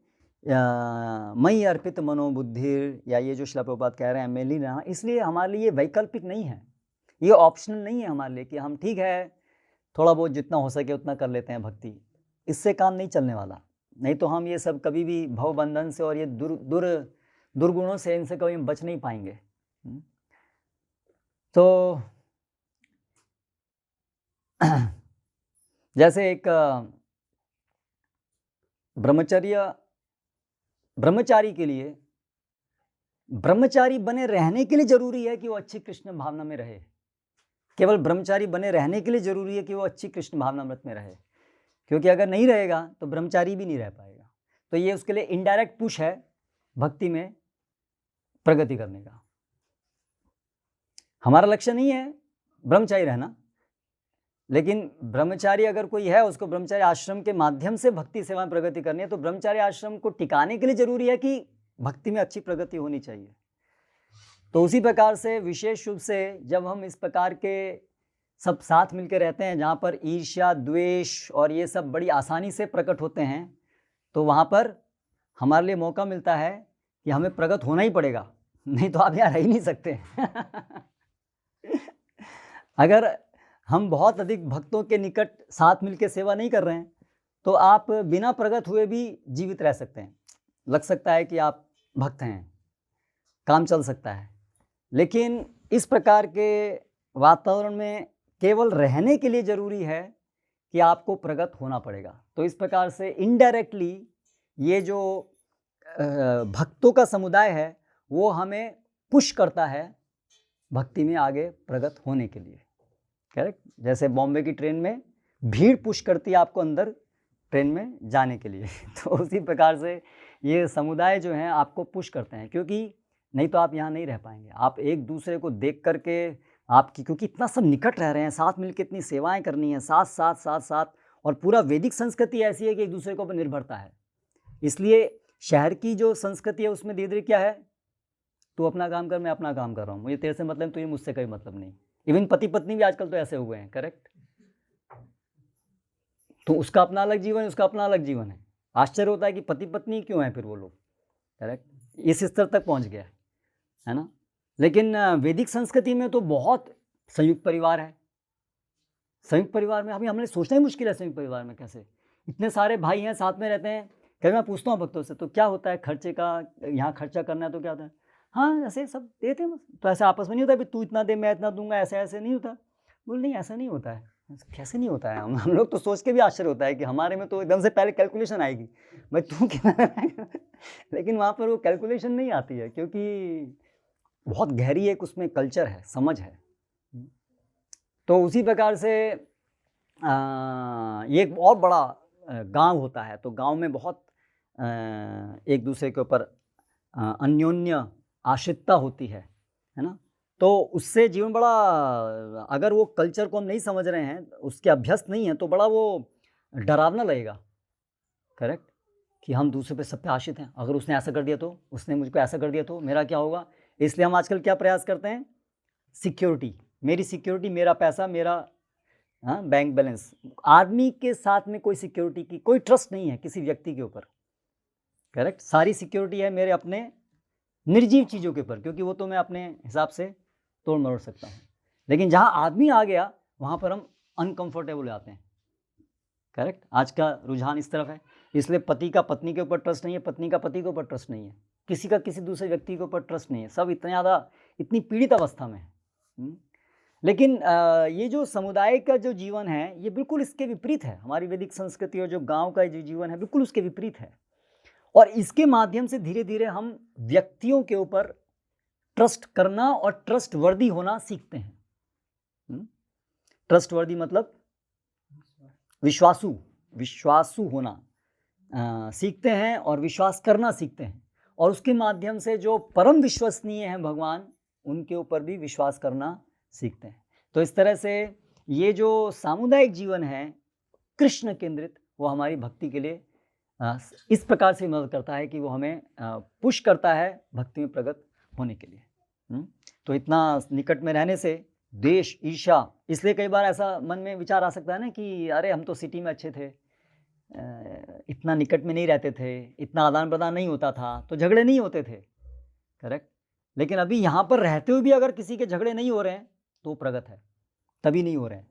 मयि अर्पित मनोबुद्धि, या ये जो श्रील प्रभुपाद कह रहे हैं मैं लीन रहना, इसलिए हमारे लिए वैकल्पिक नहीं है, ये ऑप्शनल नहीं है हमारे लिए कि हम ठीक है थोड़ा बहुत जितना हो सके उतना कर लेते हैं भक्ति। इससे काम नहीं चलने वाला। नहीं तो हम ये सब कभी भी भव बंधन से और ये दुर्गुणों से, इनसे कभी हम बच नहीं पाएंगे। तो जैसे एक ब्रह्मचारी के लिए, ब्रह्मचारी बने रहने के लिए जरूरी है कि वो अच्छी कृष्ण भावना में रहे। केवल ब्रह्मचारी बने रहने के लिए जरूरी है कि वो अच्छी कृष्ण भावनामृत में रहे, क्योंकि अगर नहीं रहेगा तो ब्रह्मचारी भी नहीं रह पाएगा। तो ये उसके लिए इनडायरेक्ट पुश है भक्ति में प्रगति करने का। हमारा लक्ष्य नहीं है ब्रह्मचारी रहना, लेकिन ब्रह्मचारी अगर कोई है, उसको ब्रह्मचारी आश्रम के माध्यम से भक्ति सेवा में प्रगति करनी है, तो ब्रह्मचारी आश्रम को टिकाने के लिए जरूरी है कि भक्ति में अच्छी प्रगति होनी चाहिए। तो उसी प्रकार से विशेष रूप से जब हम इस प्रकार के सब साथ मिलकर रहते हैं, जहाँ पर ईर्ष्या, द्वेष और ये सब बड़ी आसानी से प्रकट होते हैं, तो वहाँ पर हमारे लिए मौका मिलता है कि हमें प्रकट होना ही पड़ेगा, नहीं तो आप यहाँ रह ही नहीं सकते। अगर हम बहुत अधिक भक्तों के निकट साथ मिलकर सेवा नहीं कर रहे हैं तो आप बिना प्रकट हुए भी जीवित रह सकते हैं। लग सकता है कि आप भक्त हैं, काम चल सकता है। लेकिन इस प्रकार के वातावरण में केवल रहने के लिए ज़रूरी है कि आपको प्रगत होना पड़ेगा। तो इस प्रकार से इनडायरेक्टली ये जो भक्तों का समुदाय है वो हमें पुश करता है भक्ति में आगे प्रगत होने के लिए। करेक्ट? जैसे बॉम्बे की ट्रेन में भीड़ पुश करती है आपको अंदर ट्रेन में जाने के लिए तो उसी प्रकार से ये समुदाय जो हैं आपको पुश करते हैं, क्योंकि नहीं तो आप यहाँ नहीं रह पाएंगे। आप एक दूसरे को देख करके आपकी, क्योंकि इतना सब निकट रह रहे हैं, साथ मिलकर इतनी सेवाएं करनी है, साथ साथ साथ साथ, और पूरा वैदिक संस्कृति ऐसी है कि एक दूसरे के ऊपर निर्भरता है। इसलिए शहर की जो संस्कृति है उसमें धीरे धीरे क्या है, तू अपना काम कर, मैं अपना काम कर रहा हूँ, मुझे तेरे से मतलब, तुझे मुझसे कोई मतलब नहीं। इवन पति पत्नी भी आजकल तो ऐसे हुए हैं। करेक्ट? तो उसका अपना अलग जीवन है, उसका अपना अलग जीवन है। आश्चर्य होता है कि पति पत्नी क्यों हैं फिर वो लोग। करेक्ट? इस स्तर तक पहुंच गया है ना। लेकिन वैदिक संस्कृति में तो बहुत संयुक्त परिवार है। संयुक्त परिवार में अभी हमने सोचना ही मुश्किल है, संयुक्त परिवार में कैसे इतने सारे भाई हैं साथ में रहते हैं। कभी मैं पूछता हूँ भक्तों से तो क्या होता है खर्चे का, यहाँ खर्चा करना है तो क्या होता है, हाँ ऐसे सब देते हैं बस। तो ऐसे आपस में नहीं होता है तू इतना दे मैं इतना दूंगा, ऐसे ऐसे नहीं होता। बोल नहीं ऐसा नहीं होता है। कैसे नहीं होता है? हम लोग तो सोच के भी आश्चर्य होता है कि हमारे में तो एकदम से पहले कैलकुलेशन आएगी, भाई तू कितना लेकिन वहाँ पर वो कैलकुलेशन नहीं आती है, क्योंकि बहुत गहरी एक उसमें कल्चर है, समझ है। तो उसी प्रकार से ये एक बहुत बड़ा गांव होता है, तो गांव में बहुत एक दूसरे के ऊपर अन्योन्य आश्रितता होती है ना। तो उससे जीवन बड़ा, अगर वो कल्चर को हम नहीं समझ रहे हैं, उसके अभ्यस्त नहीं है, तो बड़ा वो डरावना लगेगा। करेक्ट? कि हम दूसरे पे सब पे आश्रित हैं, अगर उसने ऐसा कर दिया तो, उसने मुझको ऐसा कर दिया तो मेरा क्या होगा। इसलिए हम आजकल क्या प्रयास करते हैं, सिक्योरिटी, मेरी सिक्योरिटी, मेरा पैसा, मेरा बैंक बैलेंस। आदमी के साथ में कोई सिक्योरिटी की कोई ट्रस्ट नहीं है किसी व्यक्ति के ऊपर। करेक्ट? सारी सिक्योरिटी है मेरे अपने निर्जीव चीज़ों के ऊपर, क्योंकि वो तो मैं अपने हिसाब से तोड़ मरोड़ सकता हूँ। लेकिन जहाँ आदमी आ गया वहाँ पर हम अनकंफर्टेबल आते हैं। करेक्ट? आज का रुझान इस तरफ है। इसलिए पति का पत्नी के ऊपर ट्रस्ट नहीं है, पत्नी का पति के ऊपर ट्रस्ट नहीं है, किसी का किसी दूसरे व्यक्ति के ऊपर ट्रस्ट नहीं है। सब इतना ज़्यादा, इतनी पीड़ित अवस्था में है। लेकिन ये जो समुदाय का जो जीवन है ये बिल्कुल इसके विपरीत है। हमारी वैदिक संस्कृति और जो गाँव का जो जीवन है बिल्कुल उसके विपरीत है। और इसके माध्यम से धीरे धीरे हम व्यक्तियों के ऊपर ट्रस्ट करना और ट्रस्टवर्दी होना सीखते हैं। ट्रस्टवर्दी मतलब विश्वासु होना सीखते हैं और विश्वास करना सीखते हैं। और उसके माध्यम से जो परम विश्वसनीय हैं भगवान, उनके ऊपर भी विश्वास करना सीखते हैं। तो इस तरह से ये जो सामुदायिक जीवन है कृष्ण केंद्रित, वो हमारी भक्ति के लिए इस प्रकार से मदद करता है कि वो हमें पुश करता है भक्ति में प्रगत होने के लिए। तो इतना निकट में रहने से देश ईर्ष्या, इसलिए कई बार ऐसा मन में विचार आ सकता है ना कि अरे हम तो सिटी में अच्छे थे, इतना निकट में नहीं रहते थे, इतना आदान प्रदान नहीं होता था, तो झगड़े नहीं होते थे। करेक्ट? लेकिन अभी यहाँ पर रहते हुए भी अगर किसी के झगड़े नहीं हो रहे हैं तो प्रगत है, तभी नहीं हो रहे हैं।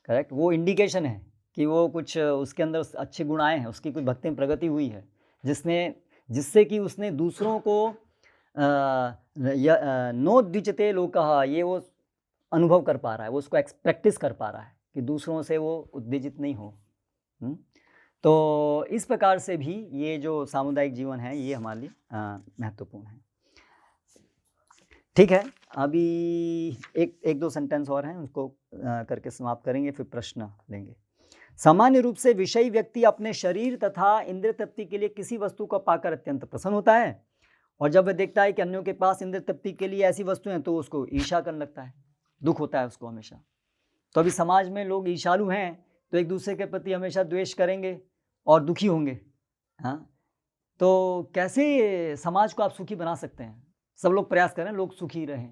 करेक्ट? वो इंडिकेशन है कि वो कुछ उसके अंदर अच्छे गुण आए हैं, उसकी कुछ भक्ति में प्रगति हुई है, जिससे कि उसने दूसरों को नो द्विजते लोकः, ये वो अनुभव कर पा रहा है, वो उसको प्रैक्टिस कर पा रहा है कि दूसरों से वो उत्तेजित नहीं हो। तो इस प्रकार से भी ये जो सामुदायिक जीवन है ये हमारे लिए महत्वपूर्ण है। ठीक है, अभी एक दो सेंटेंस और हैं, उसको करके समाप्त करेंगे, फिर प्रश्न लेंगे। सामान्य रूप से विषयी व्यक्ति अपने शरीर तथा इंद्रिय तृप्ति के लिए किसी वस्तु को पाकर अत्यंत प्रसन्न होता है, और जब वह देखता है कि अन्यों के पास इंद्रिय तृप्ति के लिए ऐसी वस्तुएं हैं तो उसको ईर्ष्या करने लगता है, दुख होता है उसको हमेशा। तो अभी समाज में लोग ईर्ष्यालु हैं तो एक दूसरे के प्रति हमेशा द्वेष करेंगे और दुखी होंगे। हाँ, तो कैसे समाज को आप सुखी बना सकते हैं? सब लोग प्रयास करें लोग सुखी रहें,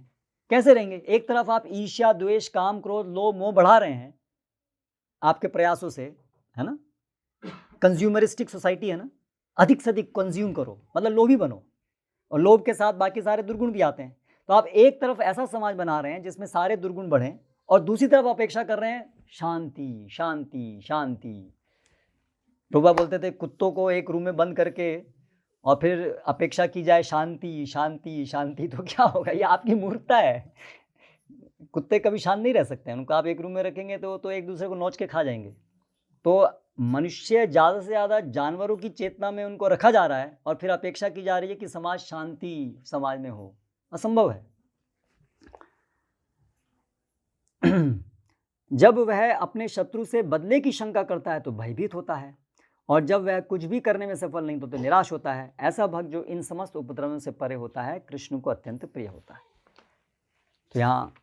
कैसे रहेंगे? एक तरफ आप ईर्ष्या, द्वेष, काम, क्रोध, लोभ, मोह बढ़ा रहे हैं आपके प्रयासों से, है ना। कंज्यूमरिस्टिक सोसाइटी है ना, अधिक से अधिक कंज्यूम करो, मतलब लोभी बनो, और लोभ के साथ बाकी सारे दुर्गुण भी आते हैं। तो आप एक तरफ ऐसा समाज बना रहे हैं जिसमें सारे दुर्गुण बढ़ें, और दूसरी तरफ अपेक्षा कर रहे हैं शांति शांति शांति। प्रभुपाद बोलते थे कुत्तों को एक रूम में बंद करके और फिर अपेक्षा की जाए शांति शांति शांति, तो क्या होगा? ये आपकी मूर्खता है। कुत्ते कभी शांत नहीं रह सकते हैं, उनको आप एक रूम में रखेंगे तो एक दूसरे को नोच के खा जाएंगे। तो मनुष्य ज़्यादा से ज़्यादा जानवरों की चेतना में उनको रखा जा रहा है और फिर अपेक्षा की जा रही है कि समाज शांति समाज में हो, असंभव है। जब वह अपने शत्रु से बदले की शंका करता है तो भयभीत होता है, और जब वह कुछ भी करने में सफल नहीं तो निराश होता है। ऐसा भक्त जो इन समस्त उपद्रवों से परे होता है कृष्ण को अत्यंत प्रिय होता है। तो यहाँ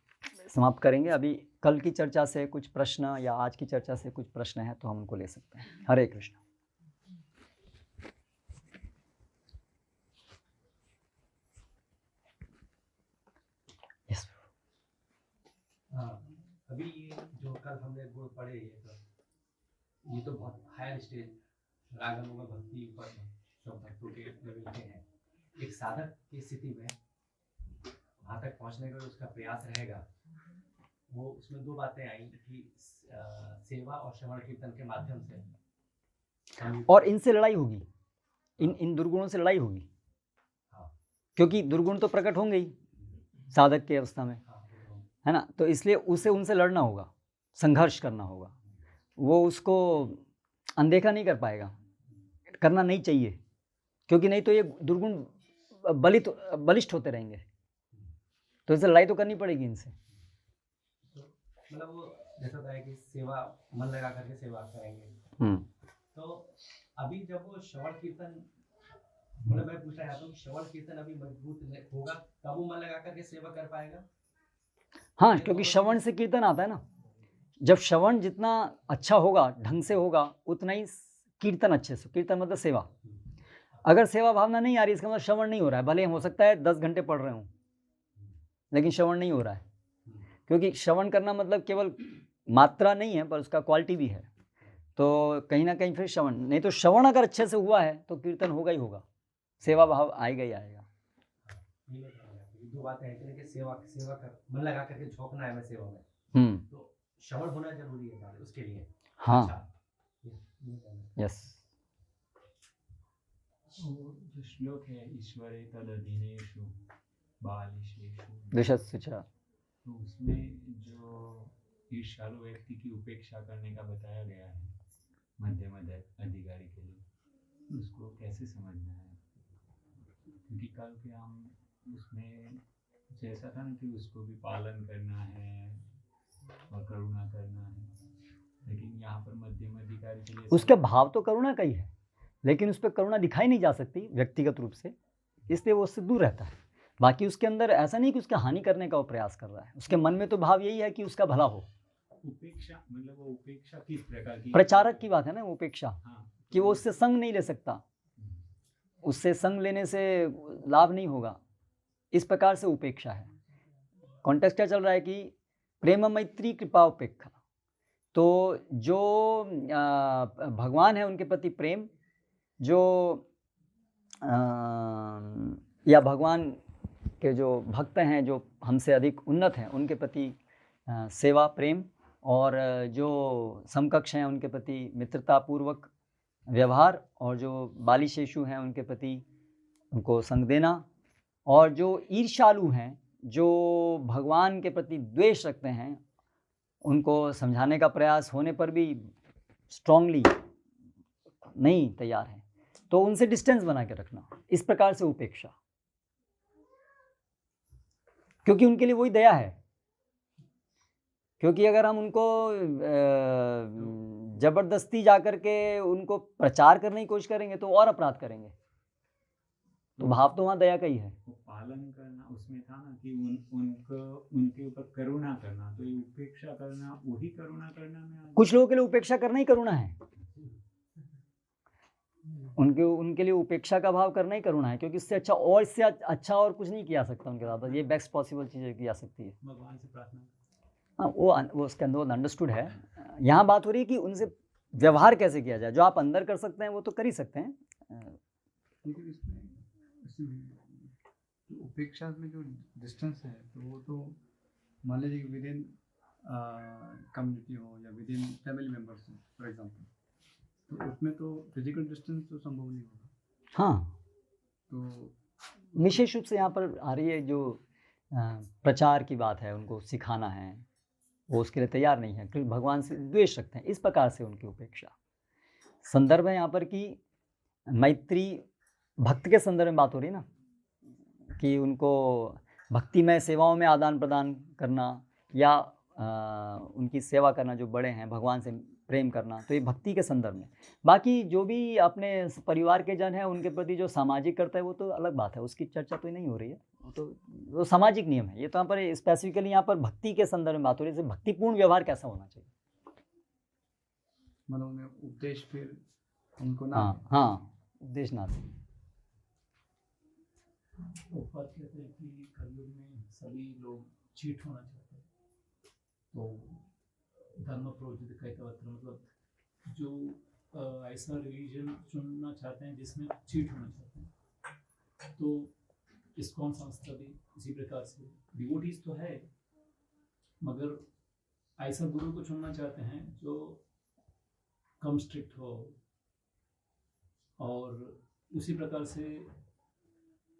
समाप्त करेंगे। अभी कल की चर्चा से कुछ प्रश्न या आज की चर्चा से कुछ प्रश्न है तो हम उनको ले सकते हैं। हरे कृष्ण। यस। अभी ये जो कल हमने गुण पढ़े ये तो बहुत हायर स्टेज रागम में भक्ति ऊपर सब भक्तों के लेवल के हैं। एक साधक की स्थिति में वहाँ तक पहुँचने का उसका प्रयास रहेगा, वो उसमें दो बातें आई कि सेवा और श्रवण कीर्तन के माध्यम से, और इनसे लड़ाई होगी, इन दुर्गुणों से लड़ाई होगी। हाँ। क्योंकि दुर्गुण तो प्रकट होंगे ही साधक की अवस्था में, है ना। तो इसलिए उसे उनसे लड़ना होगा, संघर्ष करना होगा। वो उसको अनदेखा नहीं कर पाएगा, करना नहीं चाहिए, क्योंकि नहीं तो ये दुर्गुण बलिष्ठ होते रहेंगे। तो इससे लड़ाई तो करनी पड़ेगी इनसे। मतलब वो जैसा होता है कि सेवा मन लगा करके सेवा करेंगे। तो अभी जब वो श्रवण कीर्तन, मतलब मैं पूछना चाहता हूँ श्रवण कीर्तन अभी मजबूत होगा तब वो मन लगा करके सेवा कर पाएगा। हाँ, क्योंकि श्रवण से कीर्तन आता है ना। जब श्रवण जितना अच्छा होगा, ढंग से होगा, उतना ही कीर्तन अच्छे से। कीर्तन मतलब सेवा। अगर सेवा भावना नहीं आ रही, इसका मतलब श्रवण नहीं हो रहा है। भले हो सकता है 10 घंटे पढ़ रहे हूँ, लेकिन श्रवण नहीं हो रहा है। क्योंकि श्रवण करना मतलब केवल मात्रा नहीं है, पर उसका क्वालिटी भी है। तो कहीं ना कहीं फिर श्रवण नहीं, तो श्रवण अगर अच्छे से हुआ है तो कीर्तन होगा ही होगा, सेवा भाव आएगा ही आएगा। दो बातें हैं कि सेवा कर मन लगा करके झोंकना है मैं सेवा में, तो श्रवण होना जरूरी है उसके लिए। हाँ। अच्छा। यस। जो श्लोक है ईश्वरे तदधीनेषु बालिशेषु दिशस्सु च, तो उसमें जो ईर्ष्यालु व्यक्ति की उपेक्षा करने का बताया गया है मध्यम अधिकारी के लिए, उसको कैसे समझना है? क्योंकि कल के हम उसमें जैसा था ना कि उसको भी पालन करना है और करुणा करना है, लेकिन यहाँ पर मध्यम अधिकारी के लिए उसका भाव तो करुणा का ही है, लेकिन उस पर करुणा दिखाई नहीं जा सकती व्यक्तिगत रूप से, इसलिए वो उससे दूर रहता है। बाकी उसके अंदर ऐसा नहीं कि उसका हानि करने का वो प्रयास कर रहा है। उसके मन में तो भाव यही है कि उसका भला हो। उपेक्षा मतलब वो उपेक्षा किस प्रकार की? प्रचारक की बात है ना उपेक्षा। हाँ, कि वो उससे संग नहीं ले सकता, उससे संग लेने से लाभ नहीं होगा, इस प्रकार से उपेक्षा है। कॉन्टेक्स्ट क्या चल रहा है कि प्रेम मैत्री कृपा उपेक्षा। तो जो भगवान है उनके प्रति प्रेम, जो या भगवान के जो भक्त हैं जो हमसे अधिक उन्नत हैं उनके प्रति सेवा प्रेम, और जो समकक्ष हैं उनके प्रति मित्रतापूर्वक व्यवहार, और जो बाली शेषु हैं उनके प्रति उनको संग देना, और जो ईर्ष्यालु हैं जो भगवान के प्रति द्वेष रखते हैं उनको समझाने का प्रयास होने पर भी स्ट्रांगली नहीं तैयार हैं, तो उनसे डिस्टेंस बना के रखना। इस प्रकार से उपेक्षा, क्योंकि उनके लिए वही दया है। क्योंकि अगर हम उनको जबरदस्ती जाकर के उनको प्रचार करने की कोशिश करेंगे तो और अपराध करेंगे। तो भाव तो वहाँ दया का ही है। वो पालन करना उसमें था ना कि उनके ऊपर करुणा करना, तो ये उपेक्षा करना वही करुणा करना में कुछ लोगों के लिए उपेक्षा करना ही करुणा है। उनके लिए उपेक्षा का भाव करना ही करुणा है, क्योंकि इससे अच्छा और कुछ नहीं किया सकता उनके साथ। ये बेस्ट पॉसिबल चीज़ की जा सकती है। भगवान से प्रार्थना। हाँ, वो उसके अंदर अंडरस्टूड है। यहाँ बात हो रही है कि उनसे व्यवहार कैसे किया जाए। जो आप अंदर कर सकते हैं वो तो कर ही सकते हैं, लेकिन इसमें उपेक्षा में जो डिस्टेंस है तो वो तो मान लीजिए कि विद इन कम्युनिटी हो या with in family members for example, तो उसमें तो फिजिकल डिस्टेंस तो संभव नहीं होगा। हाँ, तो विशेष रूप से यहाँ पर आ रही है जो प्रचार की बात है, उनको सिखाना है, वो उसके लिए तैयार नहीं है, क्योंकि भगवान से द्वेष रखते हैं, इस प्रकार से उनकी उपेक्षा। संदर्भ है यहाँ पर कि मैत्री भक्त के संदर्भ में बात हो रही है ना, कि उनको भक्तिमय सेवाओं में आदान प्रदान करना या उनकी सेवा करना, जो बड़े हैं, भगवान से प्रेम करना, तो ये भक्ति के संदर्भ में। बाकी जो भी अपने परिवार के जन हैं उनके प्रति जो सामाजिक करता है वो तो अलग बात है, उसकी चर्चा तो नहीं हो रही है, वो सामाजिक नियम है। ये तो यहाँ पर स्पेसिफिकली यहाँ पर भक्ति के संदर्भ में बात हो रही है, जैसे भक्तिपूर्ण व्यवहार कैसा होना चाहिए, मतलब उन्हें उपदेश फिर उनको ना हाँ उपदेश ना दें। बात कहते हैं कि कलयुग में सभी लोग चीट होना चाहते हैं, तो धर्म प्रोजित कैतवत्र मतलब जो ऐसा रिलीजन चुनना चाहते हैं जिसमें चीट होना चाहते हैं, तो इस्कॉन संस्था भी इसी प्रकार से डिवोटीज तो है, मगर ऐसा गुरु को चुनना चाहते हैं जो कम स्ट्रिक्ट हो और उसी प्रकार से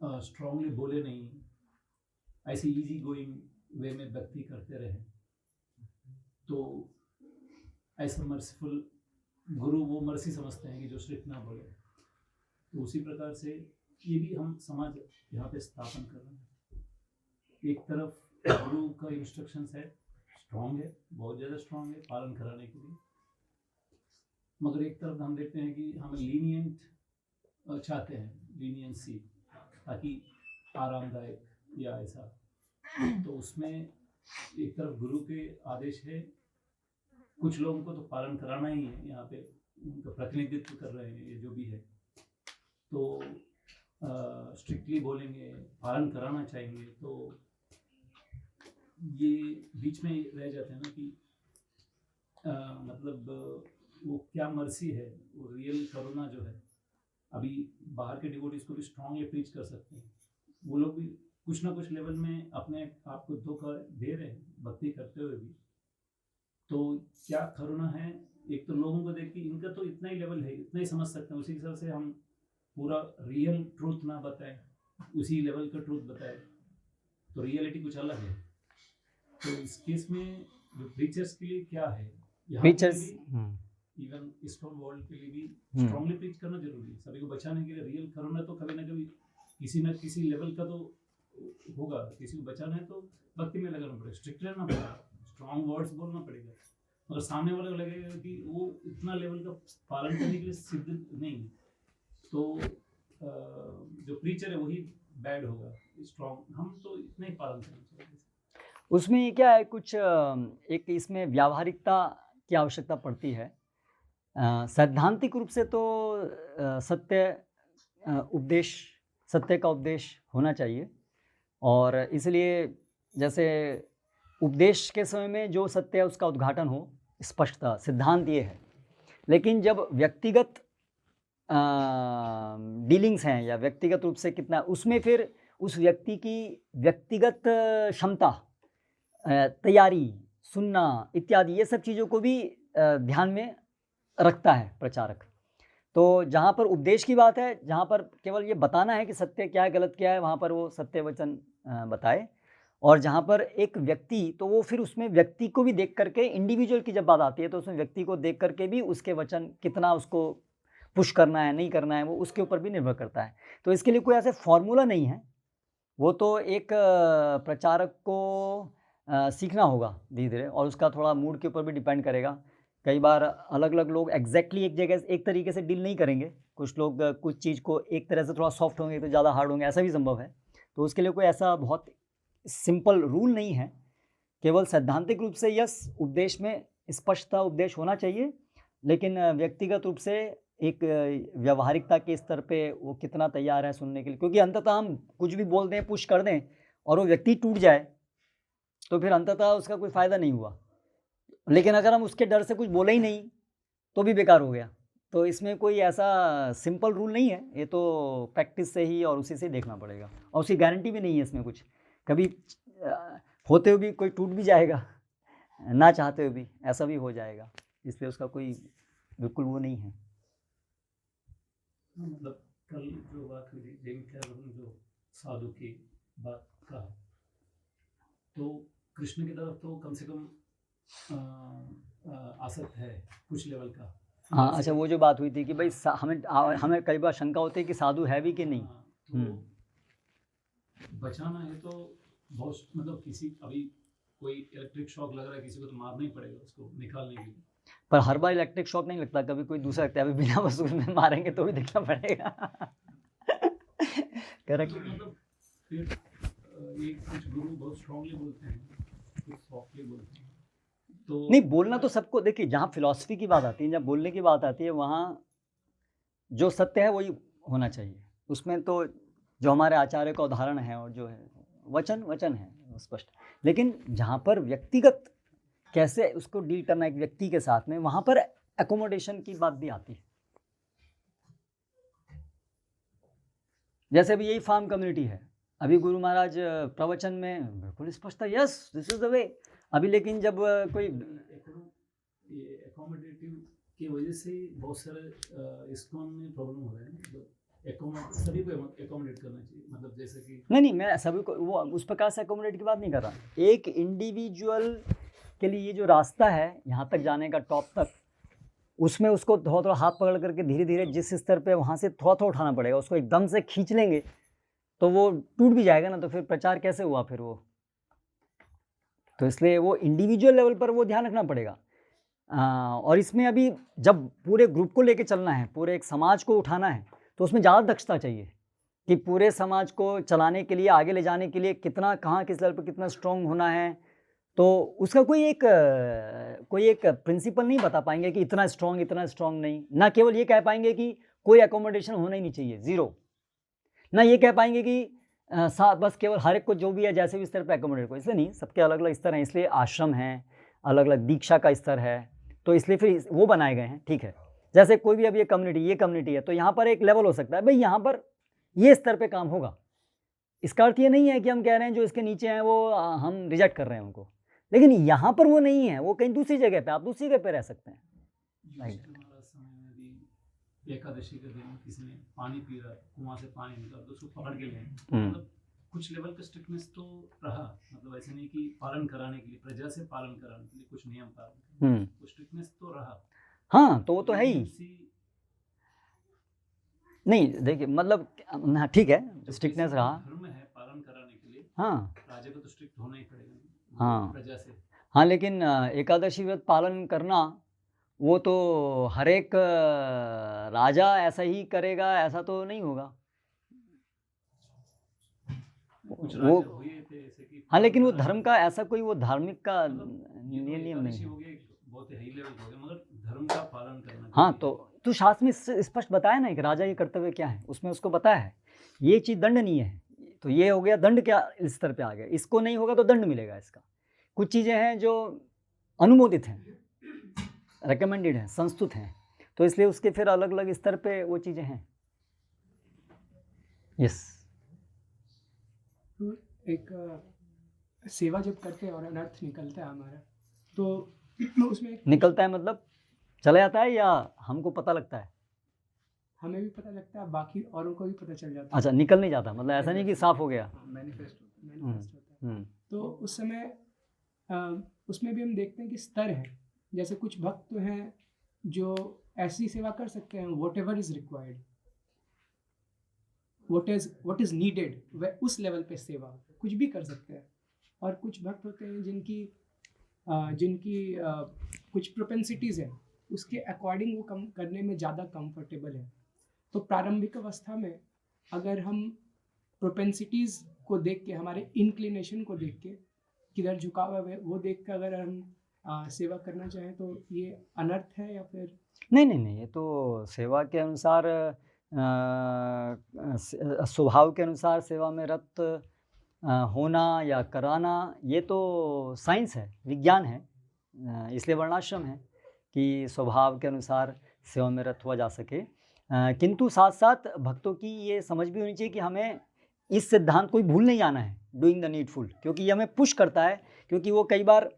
स्ट्रांगली बोले नहीं, ऐसे इजी गोइंग वे में भक्ति करते रहे, तो ऐसा मर्सीफुल गुरु वो मर्सी समझते हैं कि जो स्ट्रिक्ट ना बोले। तो उसी प्रकार से ये भी हम समाज यहाँ पे स्थापन कर रहे हैं। एक तरफ गुरु का इंस्ट्रक्शंस है, स्ट्रांग है, बहुत ज़्यादा स्ट्रांग है पालन कराने के लिए, मगर एक तरफ हम देखते हैं कि हम लीनियंट चाहते हैं, लीनियंसी, ताकि आरामदायक या ऐसा। तो उसमें एक तरफ गुरु के आदेश है, कुछ लोगों को तो पालन कराना ही है, यहाँ पे उनका प्रतिनिधित्व कर रहे हैं ये जो भी है, तो स्ट्रिक्टली बोलेंगे, पालन कराना चाहेंगे, तो ये बीच में रह जाते हैं ना कि मतलब वो क्या मर्सी है, वो रियल करुणा जो है। अभी बाहर के डिवोटीज को भी स्ट्रांगली प्रीच कर सकते हैं, वो लोग भी कुछ ना कुछ लेवल में अपने आप को धोखा दे रहे हैं भक्ति करते हुए भी। तो क्या करुणा है, एक तो लोगों को देख के इनका तो इतना ही लेवल है, इतना ही समझ सकते हैं, उसी हिसाब से हम पूरा रियल ट्रूथ ना बताएं, उसी लेवल का ट्रूथ बताएं, तो रियलिटी कुछ अलग है। तो इस केस में जो प्रीचर्स के लिए क्या है, प्रीचर्स इवन स्टोन वर्ल्ड के लिए भी स्ट्रांगली प्रीच करना जरूरी है, सभी को बचाने के लिए। रियल करुणा तो कभी ना कभी किसी न किसी लेवल का तो होगा, किसी को बचाना है तो भक्ति में लगाना पड़ेगा, स्ट्रिक्ट रहना पड़ेगा, स्ट्रॉन्ग वर्ड्स बोलना पड़ेगा, मगर सामने वाले को लगेगा कि वो इतना लेवल का पालन करने के लिए सिद्ध नहीं है, तो जो प्रीचर है वही बैड होगा। स्ट्रॉन्ग हम तो इतना ही पालन करना चाहिए। उसमें क्या है, कुछ एक इसमें व्यावहारिकता की आवश्यकता पड़ती है। सैद्धांतिक रूप से तो सत्य का उपदेश होना चाहिए, और इसलिए जैसे उपदेश के समय में जो सत्य है उसका उद्घाटन हो, स्पष्टता, सिद्धांत ये है। लेकिन जब व्यक्तिगत डीलिंग्स हैं या व्यक्तिगत रूप से कितना, उसमें फिर उस व्यक्ति की व्यक्तिगत क्षमता, तैयारी, सुनना इत्यादि, ये सब चीज़ों को भी ध्यान में रखता है प्रचारक। तो जहाँ पर उपदेश की बात है, जहाँ पर केवल ये बताना है कि सत्य क्या है गलत क्या है, वहाँ पर वो सत्य वचन बताए। और जहाँ पर एक व्यक्ति, तो वो फिर उसमें व्यक्ति को भी देख करके, इंडिविजुअल की जब बात आती है तो उसमें व्यक्ति को देख करके भी उसके वचन कितना उसको पुश करना है नहीं करना है, वो उसके ऊपर भी निर्भर करता है। तो इसके लिए कोई ऐसे फॉर्मूला नहीं है, वो तो एक प्रचारक को सीखना होगा धीरे धीरे, और उसका थोड़ा मूड के ऊपर भी डिपेंड करेगा। कई बार अलग अलग लोग एग्जैक्टली एक जगह एक तरीके से डील नहीं करेंगे, कुछ लोग कुछ चीज़ को एक तरह से थोड़ा सॉफ्ट होंगे तो ज़्यादा हार्ड होंगे, ऐसा भी संभव है। तो उसके लिए कोई ऐसा बहुत सिंपल रूल नहीं है। केवल सैद्धांतिक रूप से यस, उपदेश में स्पष्टता उपदेश होना चाहिए, लेकिन व्यक्तिगत रूप से एक व्यवहारिकता के स्तर पे वो कितना तैयार है सुनने के लिए। क्योंकि अंततः हम कुछ भी बोल दें, पुश कर दें और वो व्यक्ति टूट जाए तो फिर अंततः उसका कोई फ़ायदा नहीं हुआ। लेकिन अगर हम उसके डर से कुछ बोले ही नहीं तो भी बेकार हो गया। तो इसमें कोई ऐसा सिंपल रूल नहीं है, ये तो प्रैक्टिस से ही और उसी से देखना पड़ेगा, और उसकी गारंटी भी नहीं है इसमें कुछ। कभी होते हुए भी कोई टूट भी जाएगा, ना चाहते हुए भी ऐसा भी हो जाएगा, इसलिए उसका कोई बिल्कुल वो नहीं है। मतलब कल जो बात हुई थी जो साधु की बात कहा, तो कृष्ण की तरफ तो कम से कम आसक्त है कुछ लेवल का। हाँ, अच्छा, वो जो बात हुई थी कि भाई हमें कई बार शंका होती है कि साधु है भी कि नहीं। हाँ, तो बचाना है तो बहुत मतलब किसी अभी कोई इलेक्ट्रिक शॉक लग रहा है किसी को तो मारना ही पड़ेगा उसको निकालने के लिए। पर हर बार इलेक्ट्रिक शॉक नहीं लगता, कभी कोई दूसरा लगता है, अभी बिना वसूल में मारेंगे तो भी देखना पड़ेगा। करेक्ट। मतलब फिर ये कुछ गुरु बहुत स्ट्रांगली बोलते हैं, कुछ सॉफ्टली बोलते हैं। तो नहीं, बोलना तो सबको, देखिए जहाँ फिलॉसफी की बात आती है, जब बोलने की बात आती है, वहाँ जो सत्य है वही होना चाहिए। उसमें तो जो हमारे आचार्य का उदाहरण है और जो है वचन है स्पष्ट। लेकिन जहाँ पर व्यक्तिगत कैसे उसको डील करना एक व्यक्ति के साथ में, वहाँ पर एकोमोडेशन की बात भी आती है। जैसे भी यही फार्म कम्युनिटी है, अभी गुरु महाराज प्रवचन में बिल्कुल स्पष्ट था, yes this is the way. अभी लेकिन जब कोई एकोमोडेटिव की वजह से बहुत सारे इस्कॉन में प्रॉब्लम हो रहा है। मतलब सभी को एकोमोडेट करना चाहिए, मतलब जैसे कि नहीं, मैं सभी को वो उस प्रकार से एकोमोडेट की बात नहीं कर रहा। एक इंडिविजुअल के लिए ये जो रास्ता है यहाँ तक जाने का, टॉप तक, उसमें उसको थोड़ा थोड़ा हाथ पकड़ करके धीरे धीरे जिस स्तर पे वहाँ से थोड़ा थोड़ा उठाना पड़ेगा। उसको एकदम से खींच लेंगे तो वो टूट भी जाएगा ना, तो फिर प्रचार कैसे हुआ फिर वो। तो इसलिए वो इंडिविजुअल लेवल पर वो ध्यान रखना पड़ेगा। और इसमें अभी जब पूरे ग्रुप को लेके चलना है, पूरे एक समाज को उठाना है, तो उसमें ज़्यादा दक्षता चाहिए कि पूरे समाज को चलाने के लिए, आगे ले जाने के लिए कितना, कहाँ, किस लेवल पर कितना स्ट्रॉन्ग होना है। तो उसका कोई एक प्रिंसिपल नहीं बता पाएंगे कि इतना स्ट्रॉन्ग नहीं। ना केवल ये कह पाएंगे कि कोई एकोमोडेशन होना ही नहीं चाहिए, ज़ीरो। ना ये कह पाएंगे कि बस केवल हर एक को जो भी है जैसे भी स्तर पर एकोमोडेट को, इसलिए नहीं, सबके अलग अलग स्तर हैं, इसलिए आश्रम हैं, अलग अलग दीक्षा का स्तर है, तो इसलिए फिर वो बनाए गए हैं। ठीक है, जैसे कोई भी अब ये कम्युनिटी है, तो यहाँ पर एक लेवल हो सकता है, भाई यहाँ पर ये स्तर पे काम होगा। इसका अर्थ ये नहीं है कि हम कह रहे हैं जो इसके नीचे हैं वो हम रिजेक्ट कर रहे हैं उनको, लेकिन यहाँ पर वो नहीं है, वो कहीं दूसरी जगह पे, आप दूसरी जगह पे रह सकते हैं। हमारा समय में भी एकादशी के दिन किसी ने पानी पी रहा, कुआं से पानी निकाल तो उसको पकड़ के ले, मतलब कुछ लेवल का स्ट्रिक्टनेस तो रहा। मतलब ऐसे नहीं कि पालन कराने के लिए, प्रजा से पालन कराने के लिए कुछ नियम पालन, तो स्ट्रिक्टनेस तो रहा। हाँ, तो वो तो है ही। नहीं देखिए, मतलब हाँ ठीक है, स्ट्रिक्टनेस रहा, धर्म है पालन कराने के लिए, हाँ राजा को तो स्ट्रिक्ट होना ही पड़ेगा, हाँ प्रजा से। हाँ, लेकिन एकादशी व्रत पालन करना वो तो हर एक राजा ऐसा ही करेगा, ऐसा तो नहीं होगा। कुछ वो राजा हुए थे ऐसे कि, हाँ, लेकिन वो धर्म का ऐसा कोई वो धार्मिक का नियम नहीं है। हो गया बहुत हाई लेवल हो गया, मगर धर्म का पालन करना। हाँ, तो शास्त्र में स्पष्ट बताया ना कि राजा ये कर्तव्य क्या है, उसमें उसको बताया है ये चीज़ दंडनीय है, तो ये हो गया, दंड क्या इस स्तर पे आ गया, इसको नहीं होगा तो दंड मिलेगा इसका। कुछ चीज़ें हैं जो अनुमोदित हैं, रिकमेंडेड हैं, संस्तुत हैं, तो इसलिए उसके फिर अलग अलग स्तर पे वो चीज़ें हैं। यस, एक सेवा जब करते हैं और अनर्थ निकलता है हमारा, तो उसमें निकलता है मतलब चला जाता है या हमको पता लगता है? हमें भी पता लगता है, बाकी औरों को भी पता चल जाता है। अच्छा, निकल नहीं जाता, मतलब ऐसा नहीं कि साफ हो गया। मैनिफेस्ट होता है। तो उस समय उसमें भी हम देखते हैं कि स्तर हैं। जैसे कुछ भक्त तो हैं जो ऐसी सेवा कर सकते हैं, what ever is required, what is needed, वह उस लेवल पे सेवा कुछ भी कर सकते हैं। और कुछ भक्त होते हैं जिनकी कुछ प्रोपेंसिटीज़ हैं, उसके अकॉर्डिंग वो कम करने में ज़्यादा कंफर्टेबल है। तो प्रारंभिक अवस्था में अगर हम प्रोपेंसिटीज़ को देख के, हमारे इंक्लिनेशन को देख के, किधर झुकाव है वो देख कर अगर हम सेवा करना चाहें तो ये अनर्थ है या फिर नहीं, ये तो सेवा के अनुसार, स्वभाव के अनुसार सेवा में रत होना या कराना, ये तो साइंस है, विज्ञान है, इसलिए वर्णाश्रम है कि स्वभाव के अनुसार सेवा में रत हुआ जा सके। किंतु साथ साथ भक्तों की ये समझ भी होनी चाहिए कि हमें इस सिद्धांत को भूल नहीं जाना है, डूइंग द नीडफुल, क्योंकि ये हमें पुश करता है। क्योंकि वो कई बार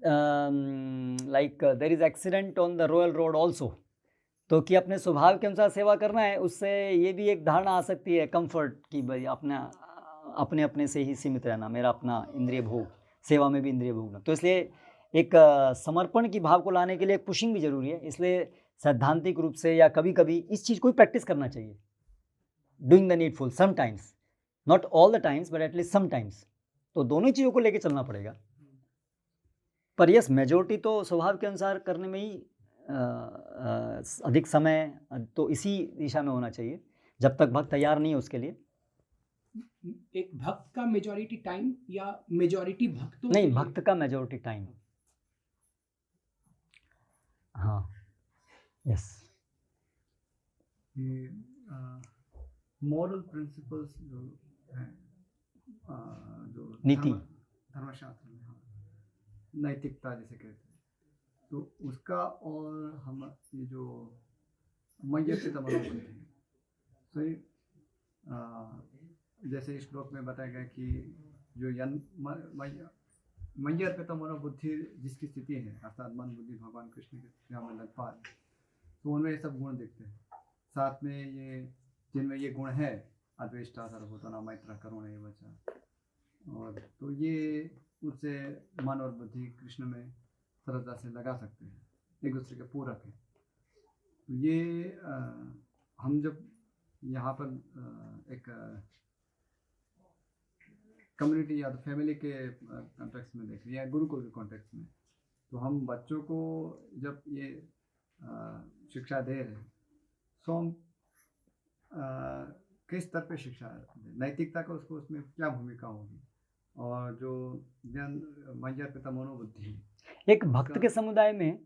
like there is accident on the royal road also, तो कि अपने स्वभाव के अनुसार सेवा करना है, उससे ये भी एक धारणा आ सकती है कंफर्ट की, भाई अपने अपने से ही सीमित रहना, मेरा अपना इंद्रिय भोग, सेवा में भी इंद्रिय भोगना। तो इसलिए एक समर्पण की भाव को लाने के लिए एक पुशिंग भी जरूरी है। इसलिए सैद्धांतिक रूप से या कभी कभी इस चीज़ को भी प्रैक्टिस करना चाहिए, doing the needful sometimes, not all the times but at least sometimes. तो दोनों चीज़ों को लेके चलना पड़ेगा। पर यस, मेजोरिटी तो स्वभाव के अनुसार करने में ही अधिक समय तो इसी दिशा में होना चाहिए, जब तक भक्त तैयार नहीं है उसके लिए। एक भक्त का मेजॉरिटी टाइम या मेजॉरिटी भक्तों के नहीं, लिए? भक्त का मेजोरिटी टाइम। हाँ, यस। ये मॉरल प्रिंसिपल्स जो हैं, जो नीति। धर्मशास्त्र में, हाँ, नैतिकता जैसे कहते हैं, तो उसका और हम ये जो मय्यर्पित मनोबुद्धि है, तो ये जैसे इस श्लोक में बताया गया कि जो मय्यर्पित मनोबुद्धि जिसकी स्थिति है, अर्थात मन बुद्धि भगवान कृष्ण के सेवा में लग पा रहे, तो उनमें ये सब गुण दिखते हैं। साथ में ये जिनमें ये गुण है, अद्वेष्टा सर्वभूतानां मैत्रः करुण एव च, और तो ये उससे मन और बुद्धि कृष्ण में सरलता से लगा सकते हैं, एक दूसरे के पूरक है। तो ये हम जब यहाँ पर एक कम्युनिटी या तो फैमिली के कॉन्टेक्स्ट में देखें या गुरुकुल के कॉन्टेक्स्ट में, तो हम बच्चों को जब ये शिक्षा दे रहे हैं, तो हम किस स्तर पे शिक्षा दें, नैतिकता का उसको उसमें क्या भूमिका होगी, और जो जन मय्यर्पित मनोबुद्धि, एक भक्त के समुदाय में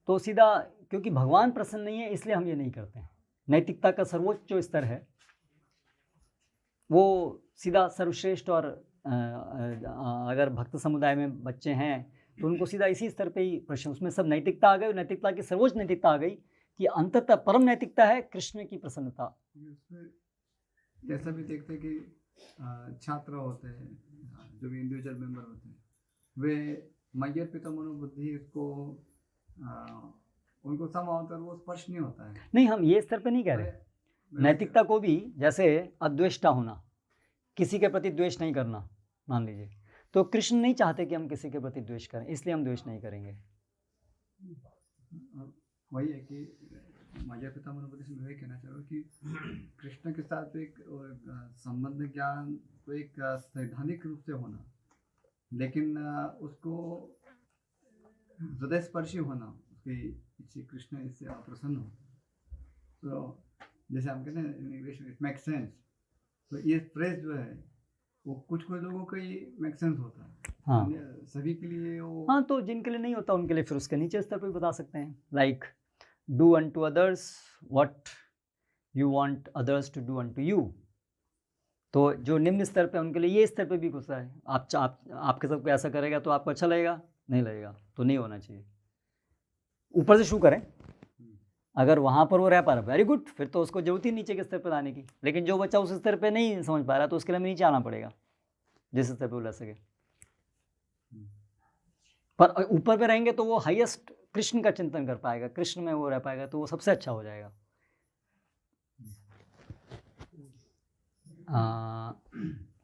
तो सीधा, क्योंकि भगवान प्रसन्न नहीं है इसलिए हम ये नहीं करते हैं। नैतिकता का सर्वोच्च जो स्तर है वो सीधा सर्वश्रेष्ठ, और अगर भक्त समुदाय में बच्चे हैं तो उनको सीधा इसी स्तर पे ही प्रश्न, उसमें सब नैतिकता आ गई, नैतिकता की सर्वोच्च नैतिकता आ गई कि अंततः परम नैतिकता है कृष्ण की प्रसन्नता। उसमें जैसा भी देखते हैं कि छात्र होते हैं, जो भी इंडिविजुअल मेंबर होते हैं, वे मय्यर्पित मनोबुद्धि उसको उनको समांतर वो स्पर्श नहीं होता है। नहीं, हम ये स्तर पे नहीं कह रहे। नैतिकता को भी जैसे अद्वेष्टा होना, किसी के प्रति द्वेष नहीं करना, मान लीजिए, तो कृष्ण नहीं चाहते कि हम किसी के प्रति द्वेष करें, इसलिए हम द्वेष नहीं करेंगे। वही है कि मय्यर्पित मनोबुद्धि से मैं वही कहना चाह रहा हूँ कि कृष्ण के साथ एक संबंध ज्ञान तो एक सैद्धांतिक रूप से होना, लेकिन उसको हृदय स्पर्शी होना, उसके कृष्ण इससे प्रसन्न हो। तो जैसे हम कहते हैं इंग्लिश में इट मेक सेंस, तो ये फ्रेज जो है वो कुछ लोगों का ये मेक सेंस होता है, हाँ, सभी के लिए वो, हाँ, तो जिनके लिए नहीं होता उनके लिए फिर उसके नीचे स्तर पर भी बता सकते हैं, like do unto others what you want others to do unto you. तो जो निम्न स्तर पे उनके लिए ये स्तर पे भी गुस्सा है, आपके सबको ऐसा करेगा तो आपको अच्छा लगेगा, नहीं लगेगा तो नहीं होना चाहिए। ऊपर से शुरू करें, अगर वहाँ पर वो रह पा रहा है वेरी गुड, फिर तो उसको जरूरत ही नीचे के स्तर पर लाने की। लेकिन जो बच्चा उस स्तर पे नहीं समझ पा रहा तो उसके लिए हमें नीचे आना पड़ेगा जिस स्तर पे वो रह सके। पर ऊपर पे रहेंगे तो वो हाईएस्ट कृष्ण का चिंतन कर पाएगा, कृष्ण में वो रह पाएगा, तो वो सबसे अच्छा हो जाएगा।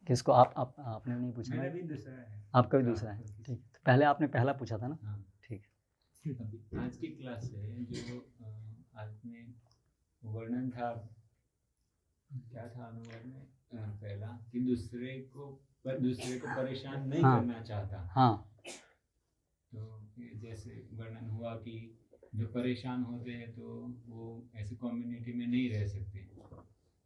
किसको आपने नहीं पूछा? मेरा भी दूसरा है। आपका भी दूसरा है, ठीक। पहले आपने पहला पूछा था ना? हाँ, ठीक। आज की क्लास से जो आज में वर्णन था, क्या था अनुवाद में, पहला कि दूसरे को परेशान नहीं करना चाहता। हाँ, तो जैसे वर्णन हुआ कि जो परेशान होते हैं तो वो ऐसी कम्युनिटी में नहीं रह सकते।